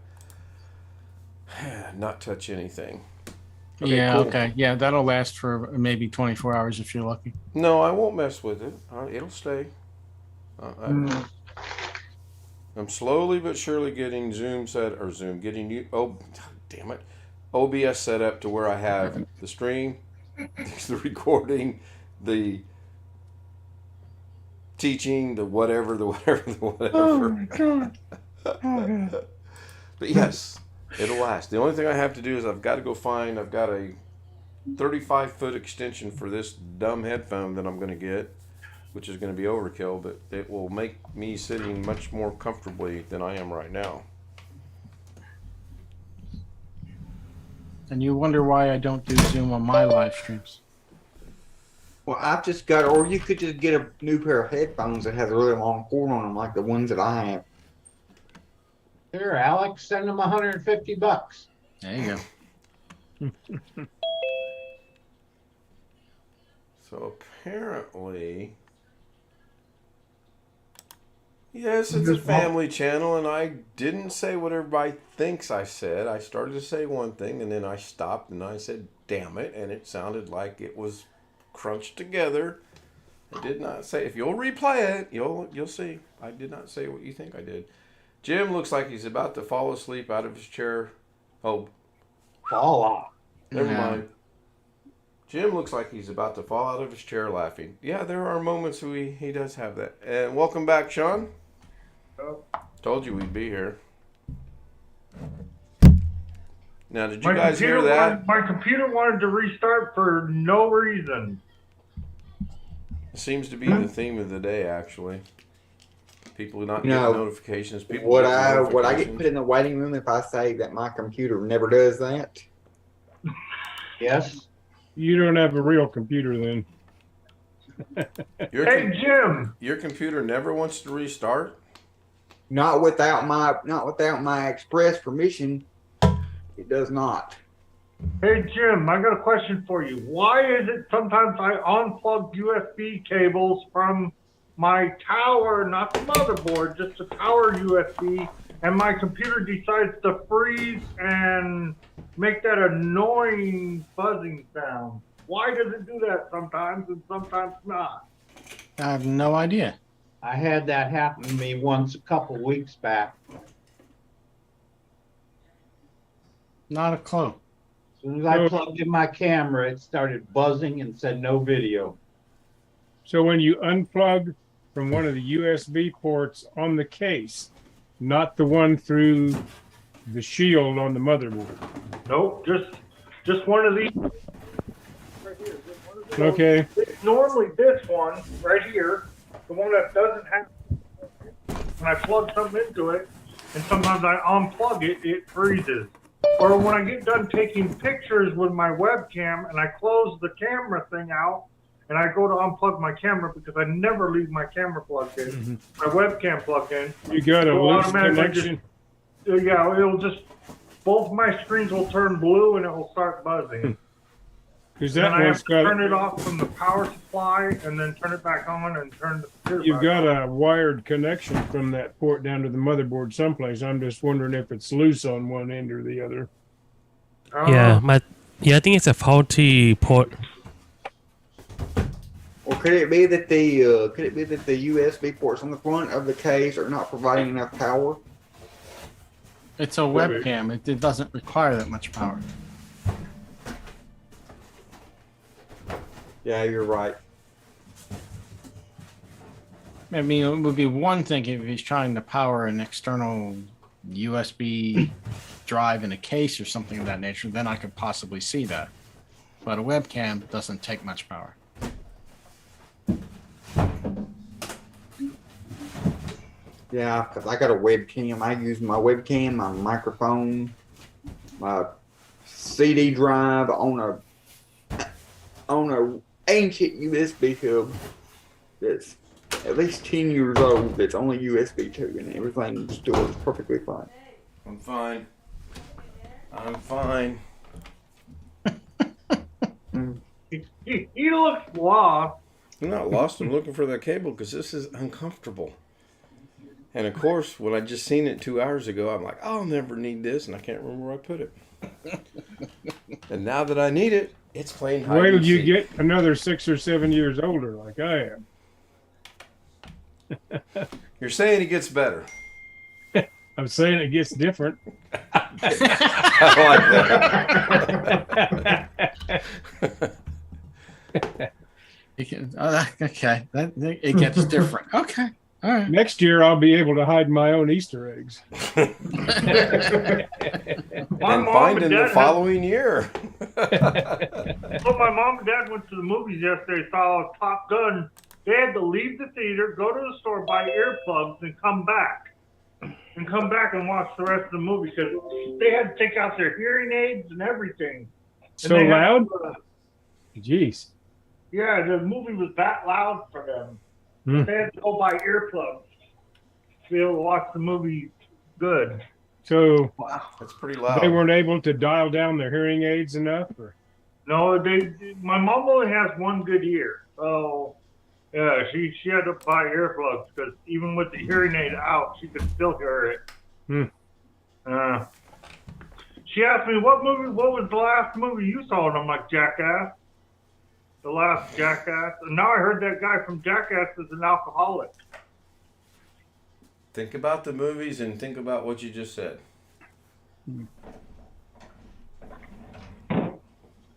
Not touch anything. Okay, yeah, cool. okay. Yeah, that'll last for maybe 24 hours if you're lucky. No, I won't mess with it. It'll stay. I'm slowly but surely getting getting you. Oh, damn it. OBS set up to where I have the stream, the recording, the teaching, the whatever. Oh my God. Oh, God. But yes, it'll last. The only thing I have to do is I've got a 35-foot extension for this dumb headphone that I'm going to get, which is going to be overkill, but it will make me sitting much more comfortably than I am right now. And you wonder why I don't do Zoom on my live streams. Well, I've just got, or you could just get a new pair of headphones that has a really long cord on them, like the ones that I have. Here, Alex, send them $150. There you go. So apparently, yes, it's a family channel, and I didn't say what everybody thinks I said. I started to say one thing, and then I stopped, and I said, damn it, and it sounded like it was crunched together. I did not say, if you'll replay it, you'll see. I did not say what you think I did. Jim looks like he's about to fall asleep out of his chair. Oh. Fall off. Never mind. Jim looks like he's about to fall out of his chair laughing. Yeah, there are moments he does have that. And welcome back, Sean. Oh. Told you we'd be here. Now, did you guys hear that? My computer wanted to restart for no reason. It seems to be the theme of the day, actually. People not You getting know, notifications. People Would getting I get notifications. put in the waiting room if I say that my computer never does that? Yes. You don't have a real computer then. Hey, Jim. Your computer never wants to restart? Not without my express permission. It does not. Hey, Jim, I got a question for you. Why is it sometimes I unplug USB cables from my tower, not the motherboard, just the tower USB, and my computer decides to freeze and make that annoying buzzing sound? Why does it do that sometimes and sometimes not? I have no idea. I had that happen to me once a couple weeks back. Not a clue. As soon as I plugged in my camera, it started buzzing and said no video. So when you unplug from one of the USB ports on the case, not the one through the shield on the motherboard. Nope, just one of these. Right here, just one of those. Okay. Normally this one right here, the one that doesn't have, when I plug something into it, and sometimes I unplug it, it freezes. Or when I get done taking pictures with my webcam and I close the camera thing out and I go to unplug my camera because I never leave my camera plugged in, my webcam plugged in. You got a so loose automatically connection. yeah, it'll just, both my screens will turn blue and it will start buzzing. Because Then that I have one's to got turn it off from the power supply and then turn it back on and turn the computer you've back got on. a wired connection from that port down to the motherboard someplace. I'm just wondering if it's loose on one end or the other. Yeah, I think it's a faulty port. Or could it be that the USB ports on the front of the case are not providing enough power? It's a webcam. It doesn't require that much power. Yeah, you're right. I mean, it would be one thing if he's trying to power an external USB drive in a case or something of that nature, then I could possibly see that. But a webcam doesn't take much power. Yeah, because I got a webcam. I use my webcam, my microphone, my CD drive on a ancient USB hub that's at least 10 years old. That's only USB 2, and everything still works perfectly fine. I'm fine. I'm fine. He looks lost. I'm not lost. I'm looking for that cable because this is uncomfortable. And of course, when I just seen it 2 hours ago, I'm like, I'll never need this, and I can't remember where I put it. And now that I need it, it's playing hide Wait till and you seek. get another 6 or 7 years older, like I am. You're saying it gets better. I'm saying it gets different. I like that. Okay, it gets different. Okay, all right. Next year, I'll be able to hide my own Easter eggs. And find in the following year. So my mom and dad went to the movies yesterday, saw Top Gun. They had to leave the theater, go to the store, buy earplugs, and come back. And watch the rest of the movie because they had to take out their hearing aids and everything. So And they had loud? to, Jeez. yeah, the movie was that loud for them. They had to go buy earplugs to be able to watch the movie good. So That's pretty loud. they weren't able to dial down their hearing aids enough? Or? No, my mom only has one good ear, so yeah, she had to buy earplugs because even with the hearing aid out, she could still hear it. She asked me what was the last movie you saw, and I'm like, Jackass. The last Jackass. And now I heard that guy from Jackass is an alcoholic. Think about the movies and think about what you just said.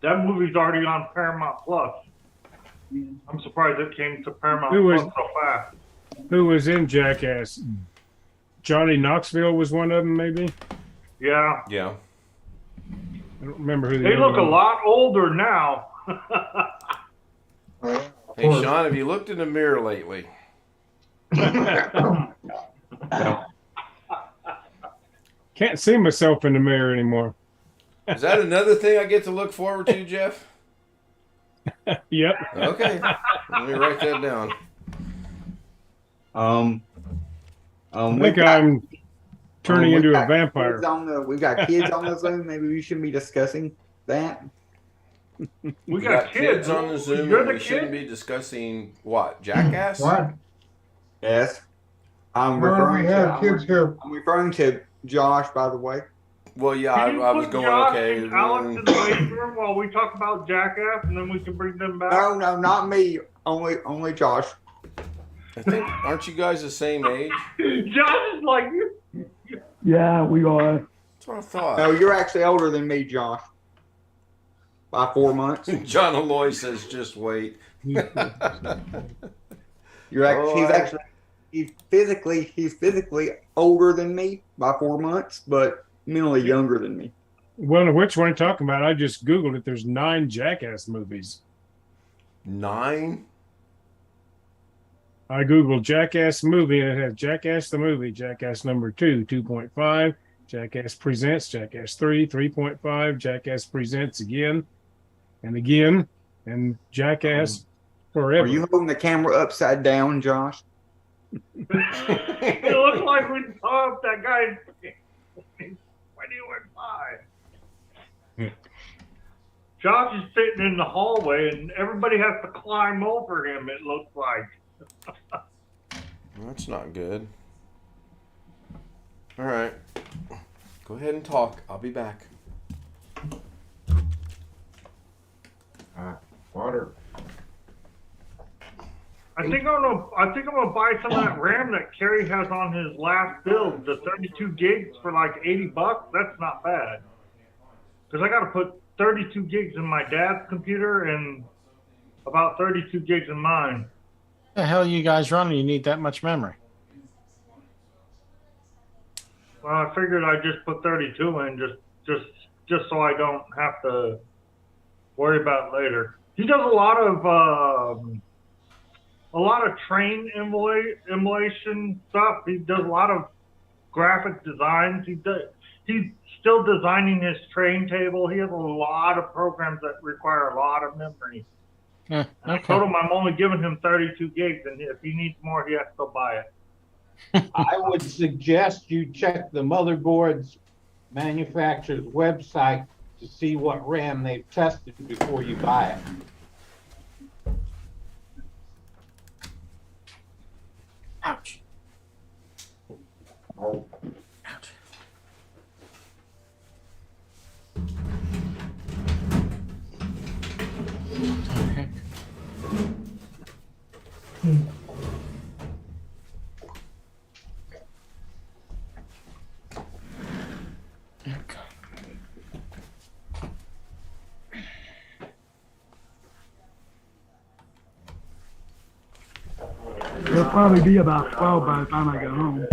That movie's already on Paramount Plus. I'm surprised it came to Paramount Who was- Plus so fast. Who was in Jackass? Johnny Knoxville was one of them, maybe? Yeah. Yeah. I don't remember who They the look a other one- lot older now. Hey, Sean, have you looked in the mirror lately? Can't see myself in the mirror anymore. Is that another thing I get to look forward to, Jeff? Yep. Okay. Let me write that down. I we think got- I'm turning we into a got vampire. we've got kids on the Zoom. Maybe we shouldn't be discussing that. We got kids. on the Zoom, You're and the we shouldn't kid? be discussing what? Jackass? What? Yes. I'm Well, referring we have kids here. I'm referring to Josh, by the way. Well, yeah, I Can you was put going, Josh okay. and Alex in the waiting room while we talk about Jackass, and then we can bring them back? No, not me. Only Josh. I think, aren't you guys the same age? Josh is like you. Yeah, we are. That's what I thought. No, you're actually older than me, Josh. By 4 months. John Aloy says, just wait. You're actually, he's physically older than me by 4 months, but mentally younger than me. Well, which one are you talking about? I just Googled it. There's 9 Jackass movies. 9? I Googled Jackass movie, and it has Jackass the movie, Jackass number 2, 2.5, Jackass Presents, Jackass 3, 3.5, Jackass Presents again, and Jackass Forever. Are you holding the camera upside down, Josh? It looks like we saw that guy when he went by. Josh is sitting in the hallway, and everybody has to climb over him, it looks like. That's not good. All right. Go ahead and talk. I'll be back. Water. I think I'm gonna buy some of that RAM that Kerry has on his last build, the 32 gigs for like $80. That's not bad. Cause I gotta put 32 gigs in my dad's computer and about 32 gigs in mine. The hell you guys running? You need that much memory. Well, I figured I'd just put 32 in just so I don't have to worry about it later. He does a lot of train emulation stuff. He does a lot of graphic designs. He's still designing his train table. He has a lot of programs that require a lot of memory. Yeah, I told him I'm only giving him 32 gigs, and if he needs more, he has to go buy it. I would suggest you check the motherboard's manufacturer's website to see what RAM they've tested before you buy it. Ouch. Oh. Ouch. Okay. It'll probably be about 12 by the time I get home.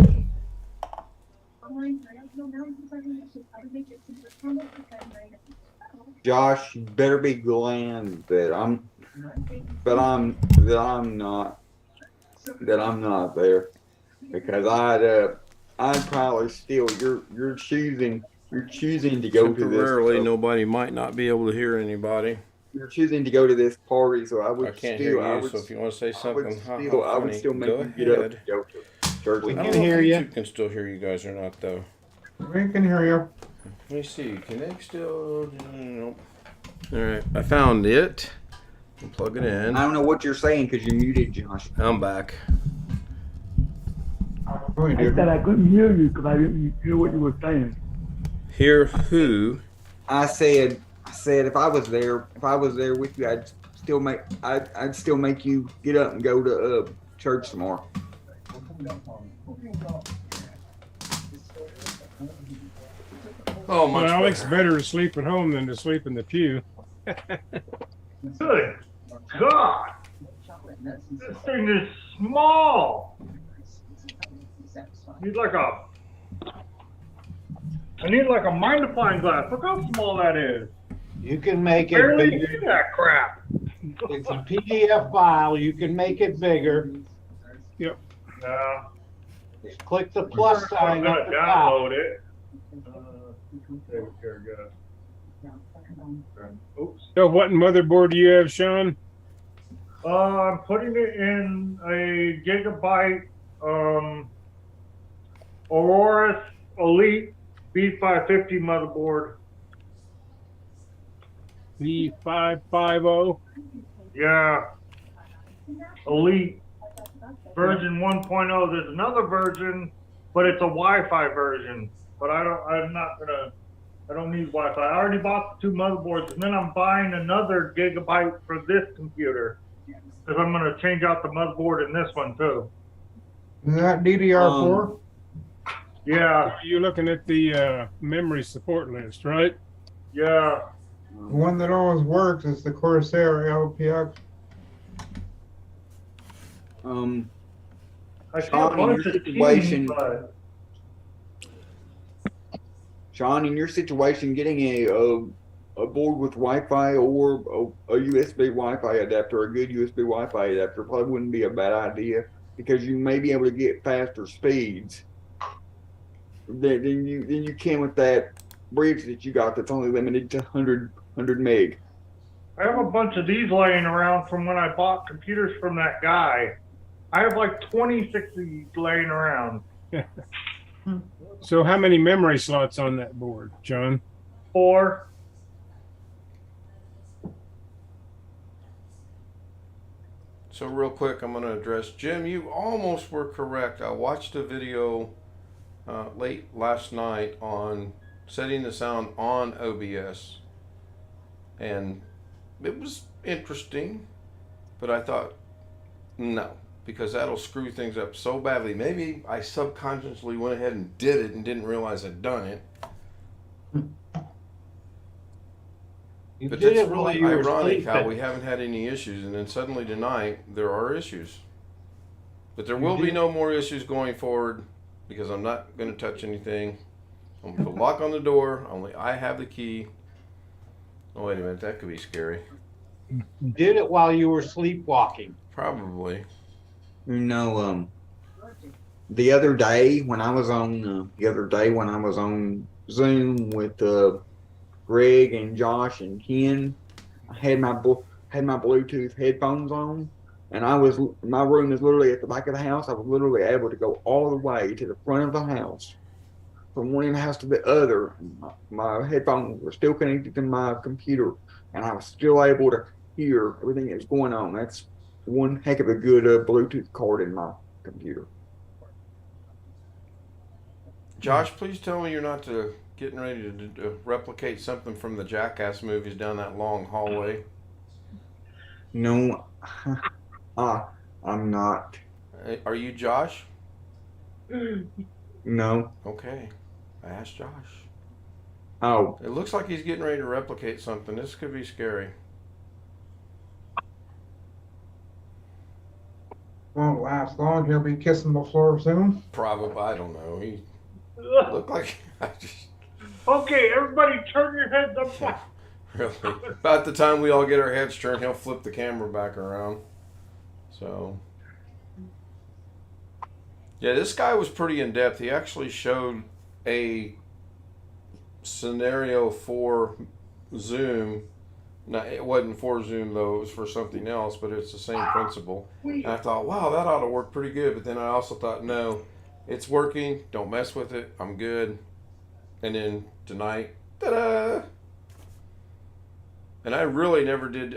Josh, you better be glad that I'm not there, because I'd probably still you're choosing to go to Temporarily, this. nobody might not be able to hear anybody. You're choosing to go to this party, so I would I can't still, hear you, so if you want to say something, I would still make go you get up ahead. and go to church. We I can don't know hear if you. YouTube can still hear you guys or not, though. We can hear you. Let me see. Can they still? Nope. All right, I found it. I'll plug it in. I don't know what you're saying because you're muted, Josh. I'm back. We I do. said I couldn't hear you because I didn't hear what you were saying. Hear who? I said if I was there with you, I'd still make you get up and go to church tomorrow. Oh, Well, much Alex, better. better to sleep at home than to sleep in the pew. Good God! This thing is small. He's like a I need like a magnifying glass. Look how small that is. You can make it Barely bigger. see that crap. It's a PDF file. You can make it bigger. Yeah. Just click the I'm plus sign gonna at the top. download it. There we go. Oops. So what motherboard do you have, Sean? I'm putting it in a gigabyte Aurora Elite B550 motherboard. V550. Yeah. Elite version 1.0. There's another version, but it's a Wi-Fi version. But I don't need Wi-Fi. I already bought the two motherboards, and then I'm buying another gigabyte for this computer because I'm gonna change out the motherboard in this one too. Is that DDR4? Yeah. You're looking at the memory support list, right? Yeah. The one that always works is the Corsair LPX. I see a Sean, in bunch your of situation, teams, but Sean, in your situation, getting a board with Wi-Fi or a USB Wi-Fi adapter, a good USB Wi-Fi adapter, probably wouldn't be a bad idea because you may be able to get faster speeds than you can with that bridge that you got that's only limited to 100 meg. I have a bunch of these laying around from when I bought computers from that guy. I have like 26 of these laying around. So how many memory slots on that board, John? 4. So real quick, I'm going to address Jim. You almost were correct. I watched a video late last night on setting the sound on OBS, and it was interesting, but I thought no, because that'll screw things up so badly. Maybe I subconsciously went ahead and did it and didn't realize I'd done it. But it's really ironic how we haven't had any issues, and then suddenly tonight there are issues. But there will be no more issues going forward because I'm not going to touch anything. I'm going to put a lock on the door. Only I have the key. Oh, wait a minute. That could be scary. You did it while you were sleepwalking. Probably. You know, the other day when I was on Zoom with Greg and Josh and Ken, I had my Bluetooth headphones on, and my room is literally at the back of the house. I was literally able to go all the way to the front of the house, from one end of the house to the other. My headphones were still connected to my computer, and I was still able to hear everything that's going on. That's one heck of a good Bluetooth card in my computer. Josh, please tell me you're not getting ready to replicate something from the Jackass movies down that long hallway. No, I'm not. Are you Josh? No. Okay. I asked Josh. Oh. It looks like he's getting ready to replicate something. This could be scary. Won't last long. He'll be kissing the floor soon. Probably. I don't know. He looked like I just. Okay, everybody turn your heads up. Really. About the time we all get our heads turned, he'll flip the camera back around. So. Yeah, this guy was pretty in depth. He actually showed a scenario for Zoom. Now, it wasn't for Zoom though, it was for something else, but it's the same principle. And I thought, wow, that ought to work pretty good. But then I also thought, no, it's working. Don't mess with it. I'm good. And then tonight, ta-da! And I really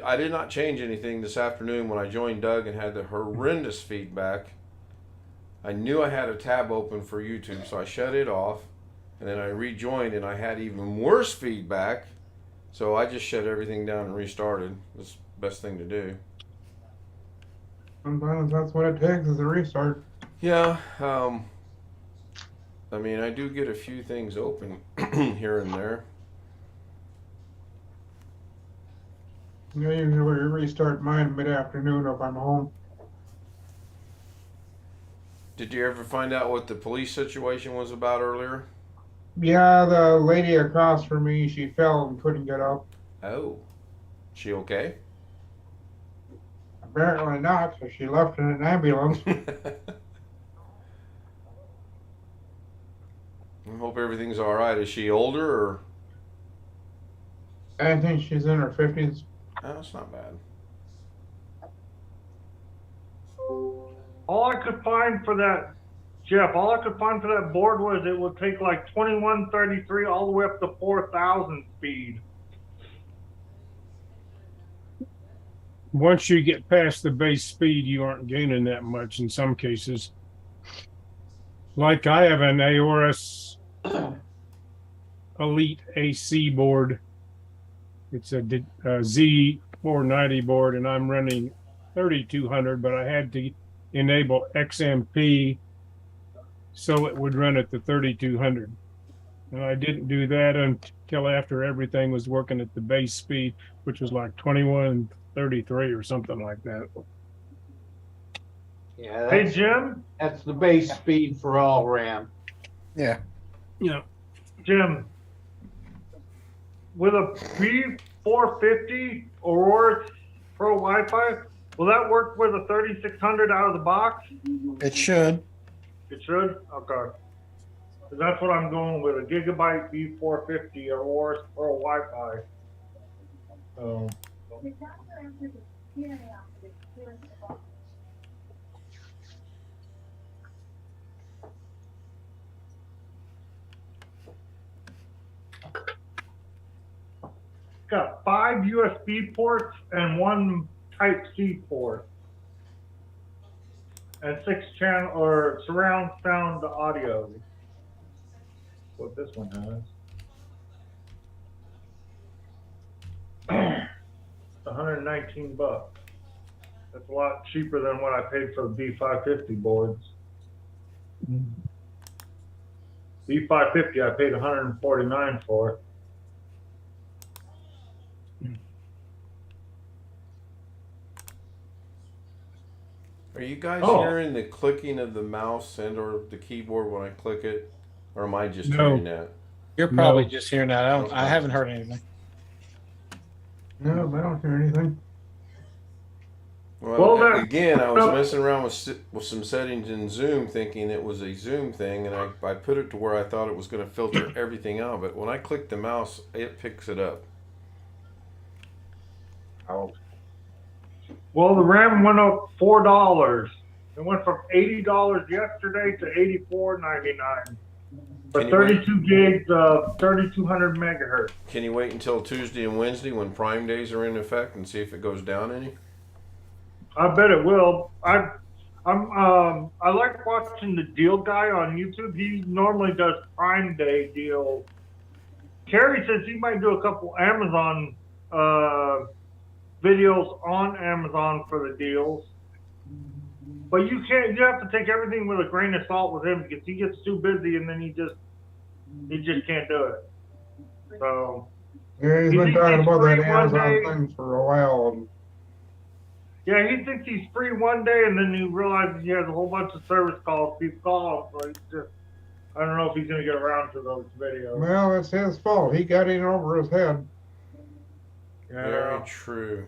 I did not change anything this afternoon when I joined Doug and had the horrendous feedback. I knew I had a tab open for YouTube, so I shut it off. And then I rejoined and I had even worse feedback. So I just shut everything down and restarted. That's the best thing to do. Sometimes that's what it takes is a restart. Yeah. I mean, I do get a few things open here and there. I usually restart mine mid-afternoon if I'm home. Did you ever find out what the police situation was about earlier? Yeah, the lady across from me, she fell and couldn't get up. Oh, she okay? Apparently not, so she left in an ambulance. I hope everything's all right. Is she older or? I think she's in her 50s. Oh, that's not bad. All I could find for that, Jeff, all I could find for that board was it would take like 2133 all the way up to 4000 speed. Once you get past the base speed, you aren't gaining that much in some cases. Like I have an AORS Elite AC board. It's a Z490 board, and I'm running 3200, but I had to enable XMP so it would run at the 3200. And I didn't do that until after everything was working at the base speed, which was like 2133 or something like that. Yeah, Hey, that's, Jim, that's the base speed for all RAM. Yeah. Yeah. Jim, with a B450 Aurora Pro Wi-Fi, will that work with a 3600 out of the box? It should. It should? Okay. 'Cause that's what I'm going with, a gigabyte B450 Aurora Pro Wi-Fi. So, got 5 USB ports and 1 Type-C port. And 6 channel or surround sound audio. What this one has. It's $119. That's a lot cheaper than what I paid for the B550 boards. B550 I paid $149 for. Are you guys Oh. hearing the clicking of the mouse and or the keyboard when I click it? Or am I just No. hearing that? You're probably No. just hearing that. I haven't heard anything. No, I don't hear anything. Well, Well, again, I was messing around with some settings in Zoom thinking it was a Zoom thing, and I put it to where I thought it was going to filter everything out, but when I click the mouse, it picks it up. Well, the RAM went up $4. It went from $80 yesterday to $84.99 for Can you wait? 32 gigs of 3200 megahertz. Can you wait until Tuesday and Wednesday when Prime days are in effect and see if it goes down any? I bet it will. I like watching the deal guy on YouTube. He normally does Prime Day deals. Kerry says he might do a couple Amazon videos on Amazon for the deals. But you have to take everything with a grain of salt with him because he gets too busy and then he just can't do it. So Yeah, he's He been thinks talking he's about that free one Amazon day. thing for a while. And yeah, he thinks he's free one day and then he realizes he has a whole bunch of service calls people call him, so he's just I don't know if he's gonna get around to those videos. well, it's his fault. He got in over his head. Very true.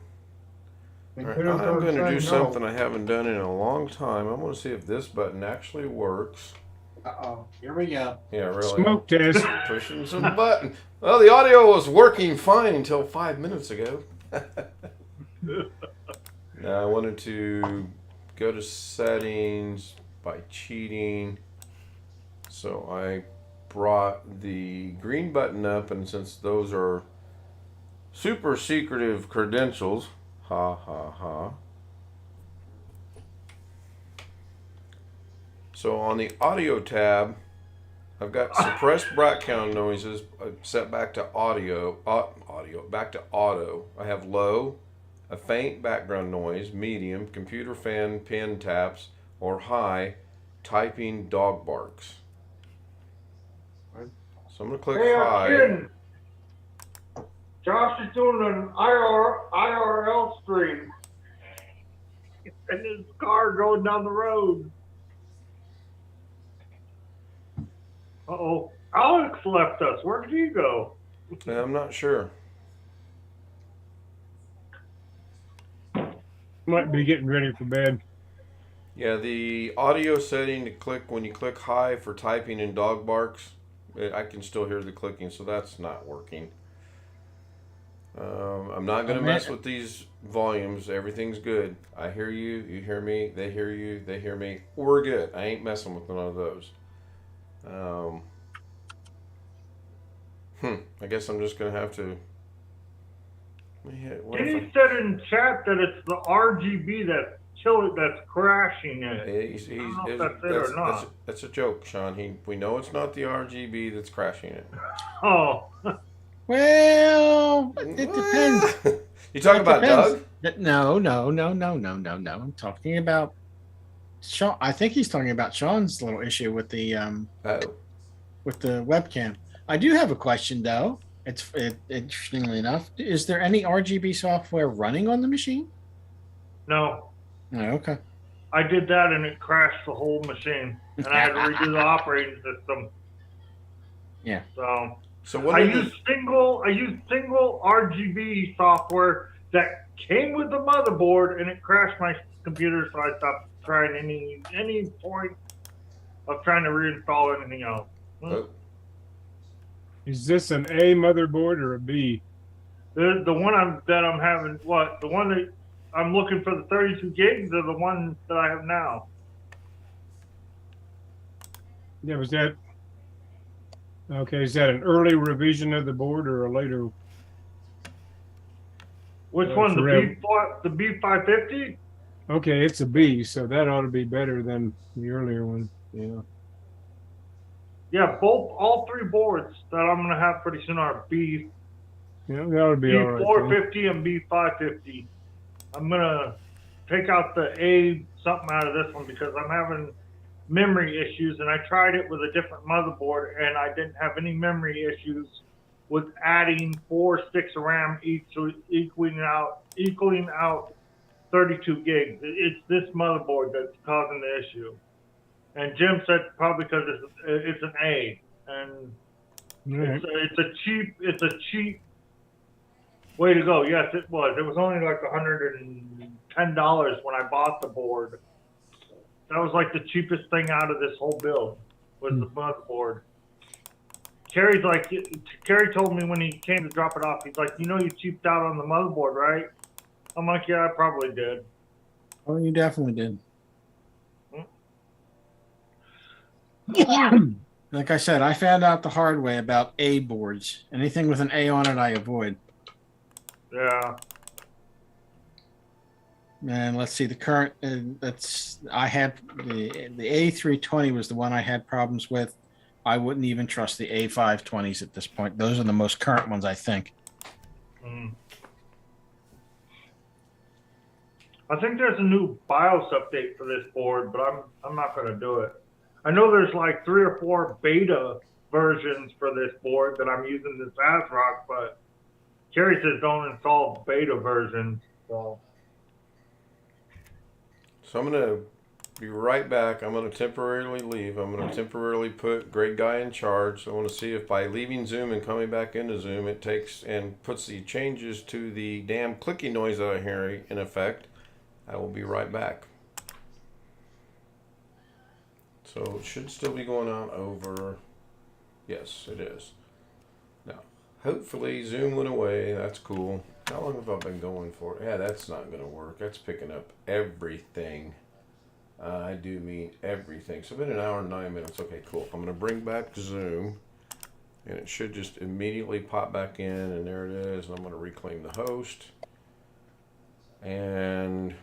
He All right, could have I'm going to started do saying no. something I haven't done in a long time. I'm going to see if this button actually works. Uh-oh. Here we go. Yeah, really. Smoke test. Pushing some button. Well, the audio was working fine until 5 minutes ago. Now I wanted to go to settings by cheating. So I brought the green button up, and since those are super secretive credentials, ha ha ha. So on the audio tab, I've got suppressed background noises set back to back to auto. I have low, a faint background noise, medium, computer fan pen taps, or high, typing dog barks. So I'm gonna click Hey, I'm high. kidding. Josh is doing an IRL stream. And his car going down the road. Uh-oh. Alex left us. Where did he go? I'm not sure. Might be getting ready for bed. Yeah, the audio setting to click when you click high for typing in dog barks, I can still hear the clicking, so that's not working. I'm not going to mess with these volumes. Everything's good. I hear you, you hear me, they hear you, they hear me. We're good. I ain't messing with none of those. I guess I'm just going to have to. What if He said in chat that it's the RGB that's crashing it. I don't know if that's it or not. That's a joke, Sean. We know it's not the RGB that's crashing it. Oh. Well, it depends. You talking about depends. Doug? No. I'm talking about Sean. I think he's talking about Sean's little issue with the with the webcam. I do have a question though. Interestingly enough, is there any RGB software running on the machine? No. Oh, okay. I did that and it crashed the whole machine, and I had to redo the operating system. Yeah. So what I used single RGB software that came with the motherboard, and it crashed my computer, so I stopped trying any point of trying to reinstall anything else. Is this an A motherboard or a B? The one I'm having, the one that I'm looking for the 32 gigs, or the one that I have now. Yeah, was that okay? Is that an early revision of the board or a later? Which one? The B550? Okay, it's a B, so that ought to be better than the earlier one. Yeah. Yeah, all three boards that I'm gonna have pretty soon are B. Yeah, that would be all right. B450 and B550. I'm gonna take out the A something out of this one because I'm having memory issues, and I tried it with a different motherboard, and I didn't have any memory issues with adding 4 sticks of RAM each, equaling out 32 gigs. It's this motherboard that's causing the issue. And Jim said probably because it's an A, and it's a cheap way to go. Yes, it was. It was only like $110 when I bought the board. That was like the cheapest thing out of this whole build was the motherboard. Kerry told me when he came to drop it off, he's like, you cheaped out on the motherboard, right? I'm like, yeah, I probably did. Oh, you definitely did. Like I said, I found out the hard way about A boards. Anything with an A on it, I avoid. Yeah. And let's see, the current I had the A320 was the one I had problems with. I wouldn't even trust the A520s at this point. Those are the most current ones, I think. I think there's a new BIOS update for this board, but I'm not going to do it. I know there's like 3 or 4 beta versions for this board that I'm using this ASRock, but Kerry says don't install beta versions. So I'm going to be right back. I'm going to temporarily leave. I'm going to temporarily put Greg Guy in charge. I want to see if by leaving Zoom and coming back into Zoom, it takes and puts the changes to the damn clicking noise that I hear in effect. I will be right back. So it should still be going on over. Yes, it is. Now, hopefully Zoom went away. That's cool. How long have I been going for? Yeah, that's not going to work. That's picking up everything. I do mean everything. So it's been 1 hour and 9 minutes. Okay, cool. I'm going to bring back Zoom. And it should just immediately pop back in. And there it is. And I'm going to reclaim the host. And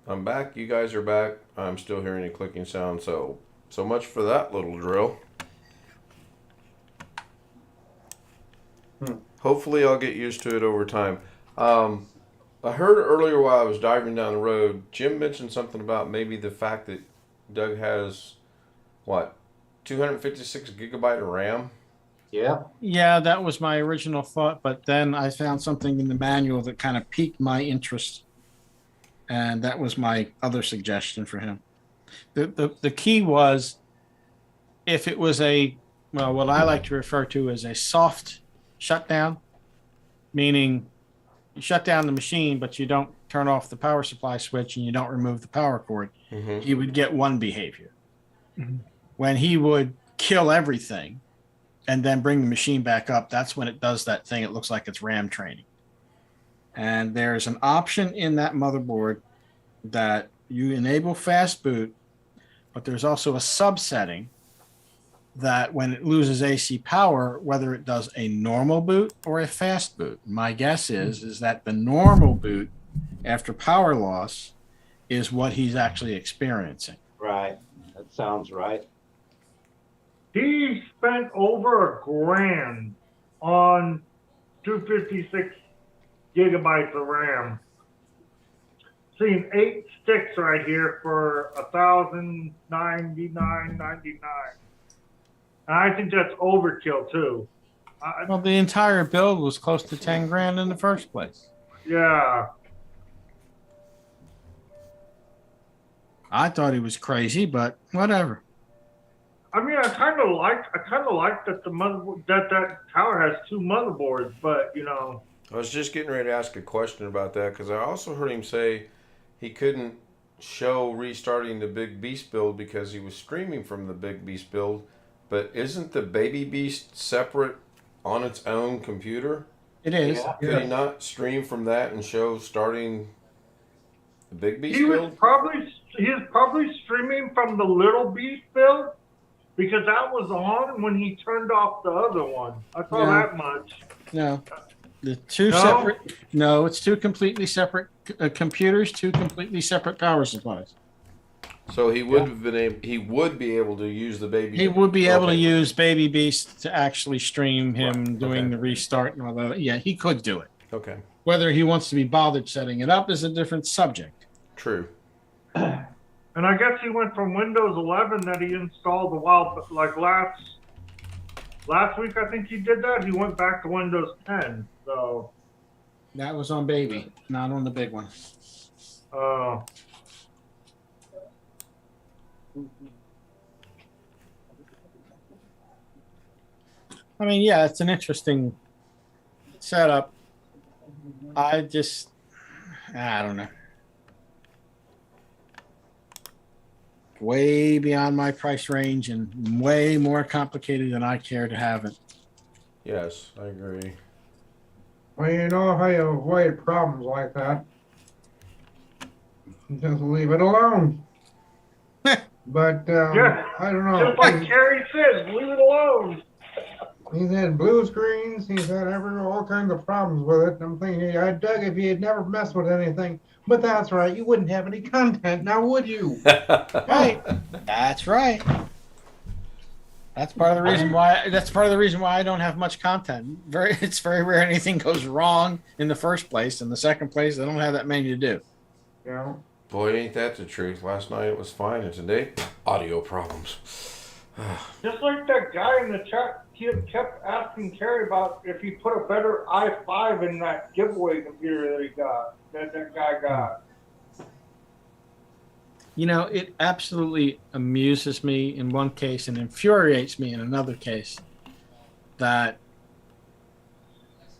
I'm back. You guys are back. I'm still hearing a clicking sound. So much for that little drill. Hopefully I'll get used to it over time. I heard earlier while I was driving down the road, Jim mentioned something about maybe the fact that Doug has, 256 gigabyte of RAM? Yeah. Yeah, that was my original thought, but then I found something in the manual that kind of piqued my interest. And that was my other suggestion for him. The key was if it was what I like to refer to as a soft shutdown, meaning you shut down the machine, but you don't turn off the power supply switch and you don't remove the power cord, he would get one behavior. When he would kill everything and then bring the machine back up, that's when it does that thing. It looks like it's RAM training. And there's an option in that motherboard that you enable fast boot, but there's also a subsetting that when it loses AC power, whether it does a normal boot or a fast boot. My guess is that the normal boot after power loss is what he's actually experiencing. Right. That sounds right. He spent over $1,000 on 256 gigabytes of RAM. Seeing 8 sticks right here for $1,099.99. And I think that's overkill too. Well, the entire build was close to 10 grand in the first place. Yeah. I thought he was crazy, but whatever. I mean, I kind of like that that tower has 2 motherboards, but you know. I was just getting ready to ask a question about that because I also heard him say he couldn't show restarting the Big Beast build because he was streaming from the Big Beast build. But isn't the Baby Beast separate on its own computer? It is. Yeah. Could he not stream from that and show starting the Big Beast He was build? probably streaming from the Little Beast build because that was on when he turned off the other one. I saw that much. No. The two No? separate. No, it's two completely separate computers, two completely separate power supplies. So he would have been able. He would be able to use the Baby. He would be able to Okay. use Baby Beast to actually stream him Right, doing okay. the restart and all that. Yeah, he could do it. Okay. Whether he wants to be bothered setting it up is a different subject. True. And I guess he went from Windows 11 that he installed a while, like last week. I think he did that. He went back to Windows 10. So. That was on Baby, not on the big one. I mean, yeah, it's an interesting setup. I don't know. Way beyond my price range and way more complicated than I care to have it. Yes, I agree. Well, you know how you avoid problems like that. Just leave it alone. But Yeah. I don't know. Just like Kerry says, leave it alone. He's had blue screens. He's had all kinds of problems with it. I'm thinking, Doug, if you had never messed with anything, but that's right, you wouldn't have any content now, would you? Right. That's right. That's part of the reason why. That's part of the reason why I don't have much content. It's very rare anything goes wrong in the first place. In the second place, I don't have that many to do. Yeah. Boy, ain't that the truth? Last night it was fine, and today, audio problems. Just like that guy in the chat kept asking Terry about if he put a better i5 in that giveaway computer that he got, that guy got. You know, it absolutely amuses me in one case and infuriates me in another case that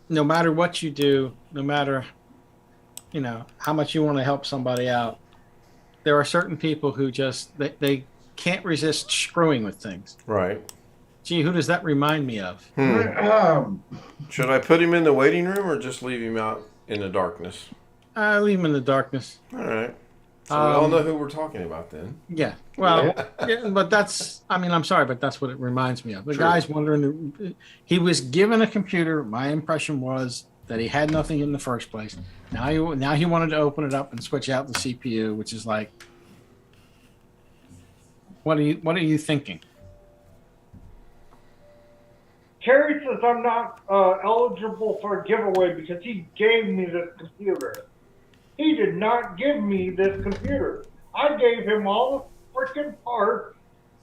no matter what you do, no matter, how much you want to help somebody out, there are certain people who just, they can't resist screwing with things. Right. Gee, who does that remind me of? Should I put him in the waiting room or just leave him out in the darkness? Leave him in the darkness. All right. So we all know who we're talking about then. Yeah. Well, yeah, but I'm sorry, but that's what it reminds me of. The True. guy's wondering, he was given a computer. My impression was that he had nothing in the first place. Now he wanted to open it up and switch out the CPU, which is like, what are you thinking? Terry says I'm not eligible for a giveaway because he gave me this computer. He did not give me this computer. I gave him all the freaking parts,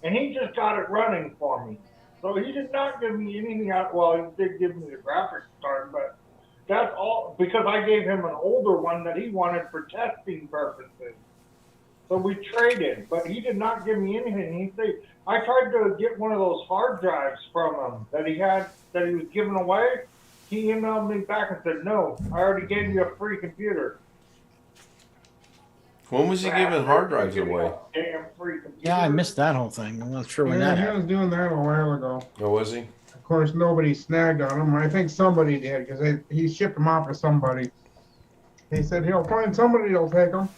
and he just got it running for me. So he did not give me anything out. Well, he did give me the graphics card, but that's all because I gave him an older one that he wanted for testing purposes. So we traded, but he did not give me anything. He said, I tried to get one of those hard drives from him that he was giving away. He emailed me back and said, no, I already gave you a free computer. When was he giving hard drives away? Damn free computer. Yeah, I missed that whole thing. I'm not sure when Yeah, that he happened. was doing that a while ago. Oh, was he? Of course, nobody snagged on him. I think somebody did because he shipped them off to somebody. He said he'll find somebody that'll take them.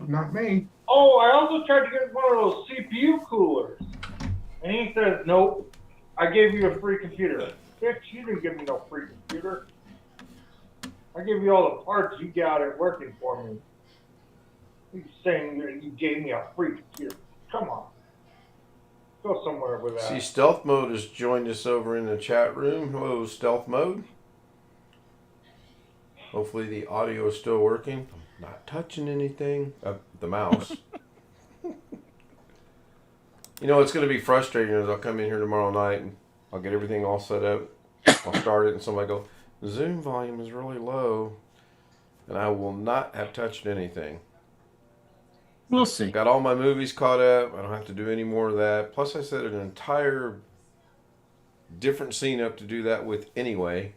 Not me. Oh, I also tried to get one of those CPU coolers. And he says, nope, I gave you a free computer. Bitch, you didn't give me no free computer. I gave you all the parts you got it working for me. You saying that you gave me a free computer. Come on. Go somewhere with that. See, Stealth Mode has joined us over in the chat room. Hello, Stealth Mode. Hopefully the audio is still working. I'm not touching anything. The mouse. You know, it's going to be frustrating as I'll come in here tomorrow night and I'll get everything all set up. I'll start it and somebody go, the Zoom volume is really low. And I will not have touched anything. We'll see. Got all my movies caught up. I don't have to do any more of that. Plus, I set an entire different scene up to do that with anyway.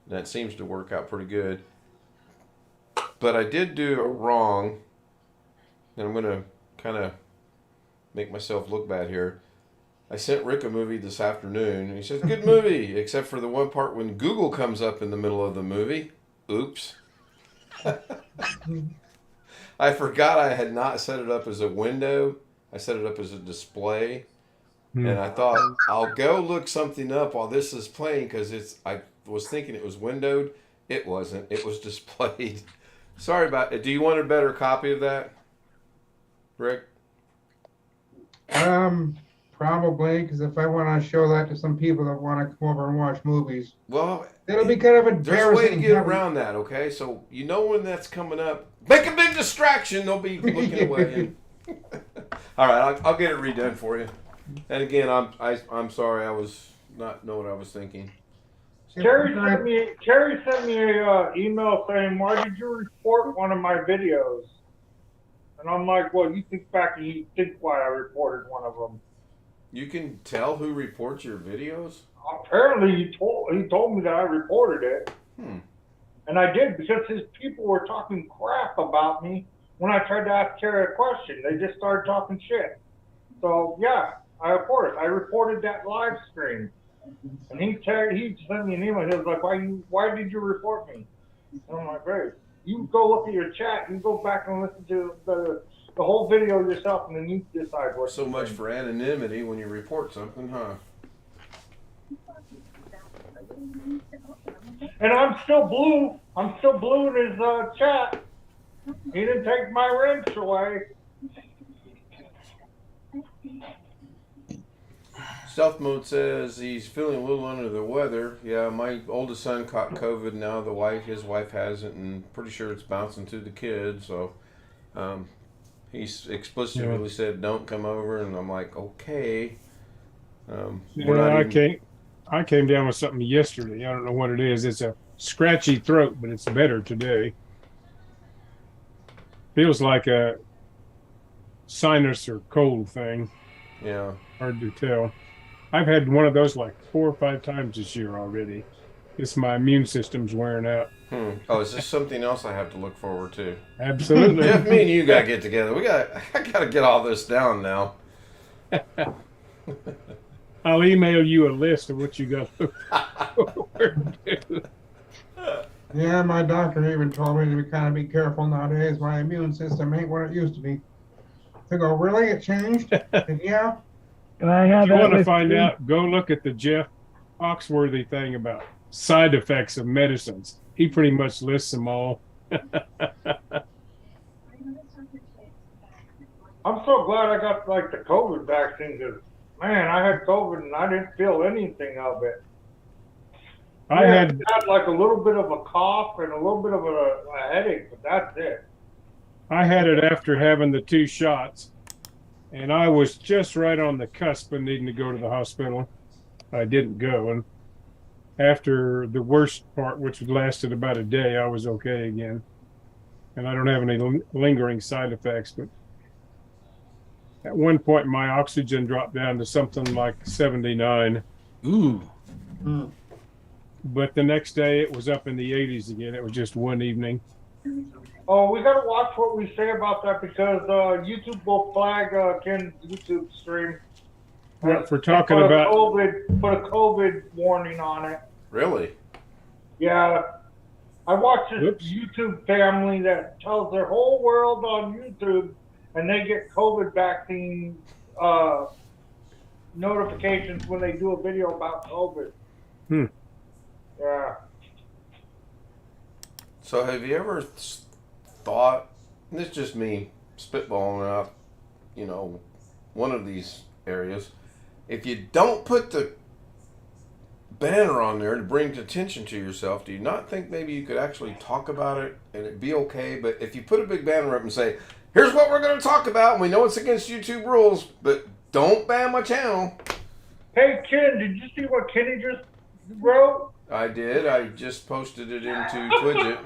That seems to work out pretty good. But I did do it wrong. And I'm going to kind of make myself look bad here. I sent Rick a movie this afternoon. And he says, good movie. Except for the one part when Google comes up in the middle of the movie. Oops. I forgot I had not set it up as a window. I set it up as a display. And I thought, I'll go look something up while this is playing because I was thinking it was windowed. It wasn't. It was displayed. Sorry about it. Do you want a better copy of that, Rick? Probably, because if I want to show that to some people that want to come over and watch movies, well, it'll be kind of embarrassing. There's a way to get around that, okay? So you know when that's coming up. Make a big distraction. They'll be looking away. All right, I'll get it redone for you. And again, I'm sorry. I was not know what I was thinking. Terry sent me a email saying, why did you report one of my videos? And I'm like, well, you think back and you think why I reported one of them. You can tell who reports your videos? Apparently, he told me that I reported it. And I did because his people were talking crap about me when I tried to ask Terry a question. They just started talking shit. So, yeah, I reported that live stream. And he sent me an email. He was like, why did you report me? And I'm like, hey, you go look at your chat. You go back and listen to the whole video yourself, and then you decide what. So much for anonymity when you report something, huh? And I'm still blue. I'm still blue in his chat. He didn't take my wrench away. Stealth Mode says he's feeling a little under the weather. Yeah, my oldest son caught COVID now. His wife hasn't, and pretty sure it's bouncing to the kids. So he's explicitly said, don't come over. And I'm like, okay. I came down with something yesterday. I don't know what it is. It's a scratchy throat, but it's better today. Feels like a sinus or cold thing. Yeah. Hard to tell. I've had one of those like 4 or 5 times this year already. It's my immune system's wearing out. Oh, is this something else I have to look forward to? Absolutely. Jeff, me and you gotta get together. I gotta get all this down now. I'll email you a list of what you got to look forward to. Yeah, my doctor even told me to be careful nowadays. My immune system ain't what it used to be. I go, really? It changed? And yeah. Can I have If you that want to list, find please? out, go look at the Jeff Foxworthy thing about side effects of medicines. He pretty much lists them all. I'm so glad I got like the COVID vaccine because, man, I had COVID and I didn't feel anything of it. I had like a little bit of a cough and a little bit of a headache, but that's it. I had it after having the 2 shots, and I was just right on the cusp of needing to go to the hospital. I didn't go, and after the worst part, which lasted about a day, I was okay again. And I don't have any lingering side effects, but At one point, my oxygen dropped down to something like 79. Ooh. But the next day, it was up in the 80s again. It was just one evening. Oh, we gotta watch what we say about that because YouTube will flag Ken's YouTube stream. What, for talking put about put a COVID warning on it. Really? Yeah, I watch this Oops. YouTube family that tells their whole world on YouTube, and they get COVID vaccine notifications when they do a video about COVID. Yeah. So have you ever thought, and this is just me spitballing out, you know, one of these areas, if you don't put the banner on there to bring attention to yourself, do you not think maybe you could actually talk about it and it'd be okay? But if you put a big banner up and say, here's what we're going to talk about, and we know it's against YouTube rules, but don't ban my channel. Hey, Ken, did you see what Kenny just wrote? I did. I just posted it into Twidget.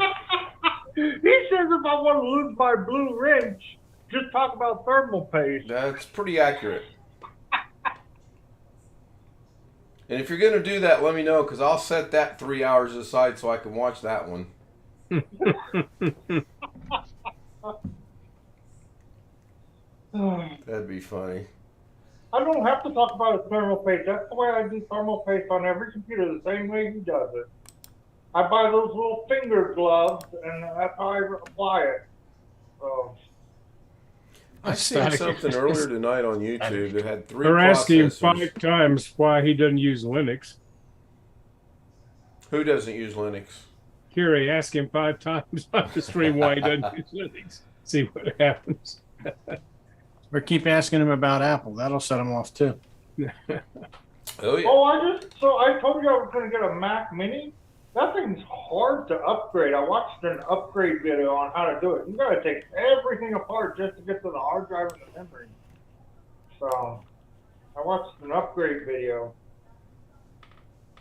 He says if I want to lose my blue wrench, just talk about thermal paste. That's pretty accurate. And if you're going to do that, let me know, because I'll set that 3 hours aside so I can watch that one. That'd be funny. I don't have to talk about a thermal paste. That's the way I do thermal paste on every computer, the same way he does it. I buy those little finger gloves, and that's how I apply it. So. I seen something earlier tonight on YouTube that had 3 They're asking him processors. 5 times why he doesn't use Linux. Who doesn't use Linux? Kerry, ask him 5 times on the stream why he doesn't use Linux. See what happens. Or keep asking him about Apple. That'll set him off too. Oh yeah. Oh, I told you I was going to get a Mac Mini. That thing's hard to upgrade. I watched an upgrade video on how to do it. You got to take everything apart just to get to the hard drive and the memory. So, I watched an upgrade video.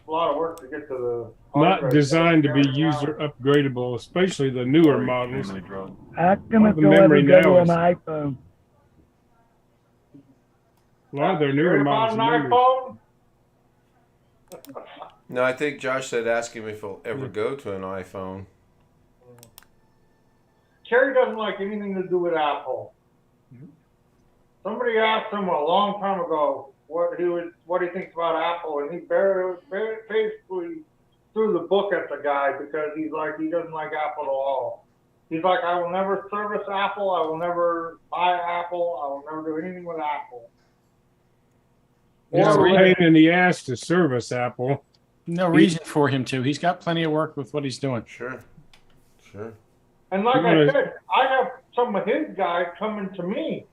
A lot of work to get to the hard Not drive. designed to be user upgradable, especially the newer models. How come All it the don't ever memory go to now an is- iPhone? A lot of their newer Heard models. about an memory- iPhone? No, I think Josh said ask him if he'll ever go to an iPhone. Kerry doesn't like anything to do with Apple. Somebody asked him a long time ago what he thinks about Apple, and he basically threw the book at the guy because he doesn't like Apple at all. He's like, I will never service Apple. I will never buy Apple. I will never do anything with Apple. It's a pain in the ass to service Apple. No reason for him to. He's got plenty of work with what he's doing. Sure. And like You I wanna- said, I have some of his guys coming to me,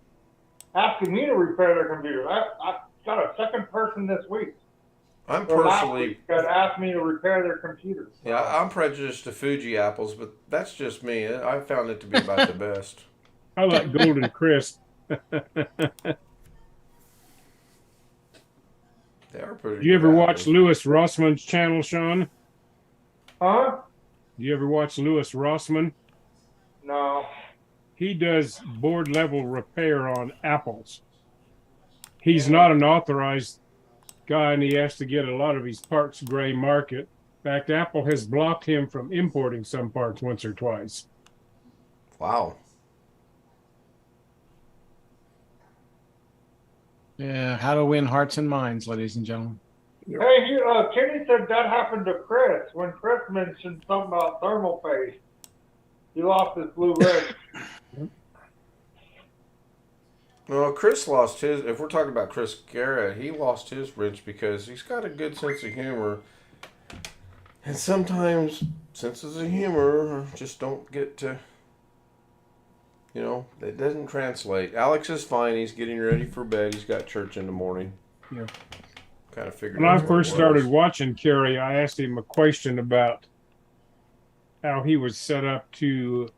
asking me to repair their computer. I got a second person this week. I'm Or last personally, week that asked me to repair their computers. yeah, I'm prejudiced to Fuji apples, but that's just me. I found it to be about the best. I like Golden Crisp. They are pretty. Do you ever good watch apples. Louis Rossman's channel, Sean? Huh? Do you ever watch Louis Rossman? No. He does board level repair on apples. He's not an authorized guy, and he has to get a lot of his parts gray market. In fact, Apple has blocked him from importing some parts once or twice. Wow. Yeah, how to win hearts and minds, ladies and gentlemen. Hey, Kenny said that happened to Chris when Chris mentioned something about thermal paste. He lost his blue red. Well, Chris lost his. If we're talking about Chris Garrett, he lost his wrench because he's got a good sense of humor. And sometimes senses of humor just don't get to, you know, it doesn't translate. Alex is fine. He's getting ready for bed. He's got church in the morning. Yeah. Kind of figured When I that's what it first was. started watching Kerry, I asked him a question about how he was set up to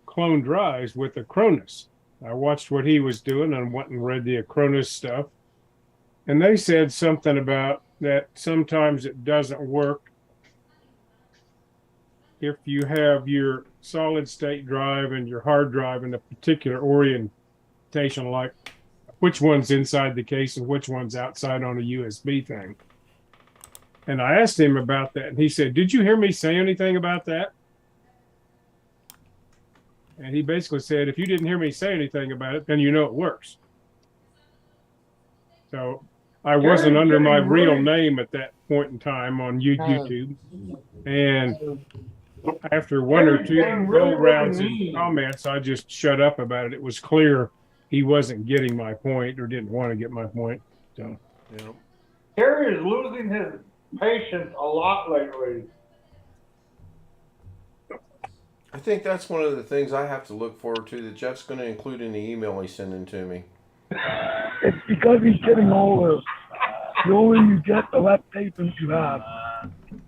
clone drives with Acronis. I watched what he was doing and went and read the Acronis stuff. And they said something about that sometimes it doesn't work if you have your solid state drive and your hard drive in a particular orientation, like which one's inside the case and which one's outside on a USB thing. And I asked him about that, and he said, "Did you hear me say anything about that?" And he basically said, "If you didn't hear me say anything about it, then you know it works." So I wasn't under my real name at that point in time on YouTube. And after one or two go rounds of comments, I just shut up about it. It was clear he wasn't getting my point or didn't want to get my point. So, Yeah. Terry is losing his patience a lot lately. I think that's one of the things I have to look forward to that Jeff's going to include in the email he's sending to me. It's because he's getting older. The older you get, the less patience you have.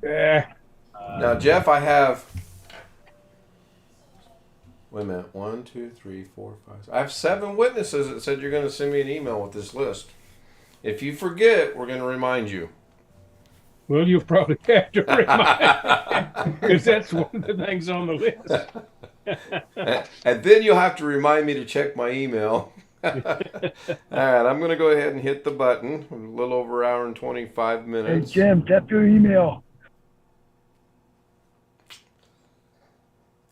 Now, Jeff, I have. Wait a minute. 1, 2, 3, 4, 5. I have 7 witnesses that said you're going to send me an email with this list. If you forget, we're going to remind you. well, you'll probably have to remind because that's one of the things on the list. And then you'll have to remind me to check my email. All right, I'm going to go ahead and hit the button. A little over an hour and 25 Hey, minutes. Jim, check your email.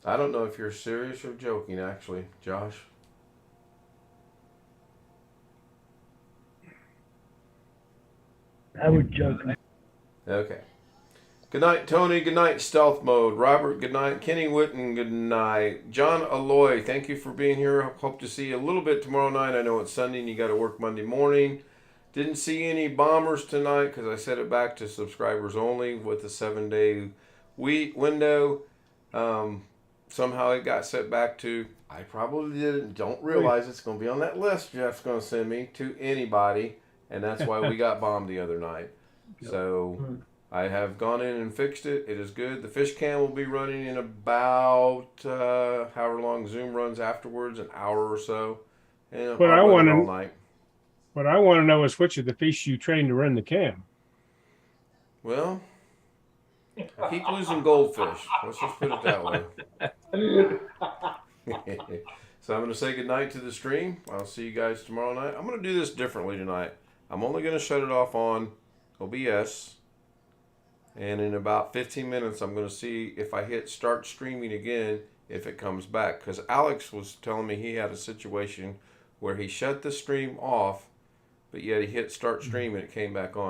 I don't know if you're serious or joking, actually, Josh. I was joking. Okay. Good night, Tony. Good night, Stealth Mode. Robert, good night. Kenny Witten, good night. John Aloy, thank you for being here. Hope to see you a little bit tomorrow night. I know it's Sunday and you got to work Monday morning. Didn't see any bombers tonight because I set it back to subscribers only with the 7-day window. Somehow it got set back to, I probably don't realize it's going to be on that list Jeff's going to send me to anybody. And that's why we got bombed the other night. So I have gone in and fixed it. It is good. The fish cam will be running in about however long Zoom runs afterwards, an hour or so. And But I'll run it all night. What I want to know is which of the fish you trained to run the cam. Well, I keep losing goldfish. Let's just put it that way. So I'm going to say goodnight to the stream. I'll see you guys tomorrow night. I'm going to do this differently tonight. I'm only going to shut it off on OBS. And in about 15 minutes, I'm going to see if I hit start streaming again, if it comes back. Because Alex was telling me he had a situation where he shut the stream off, but yet he hit start stream and it came back on.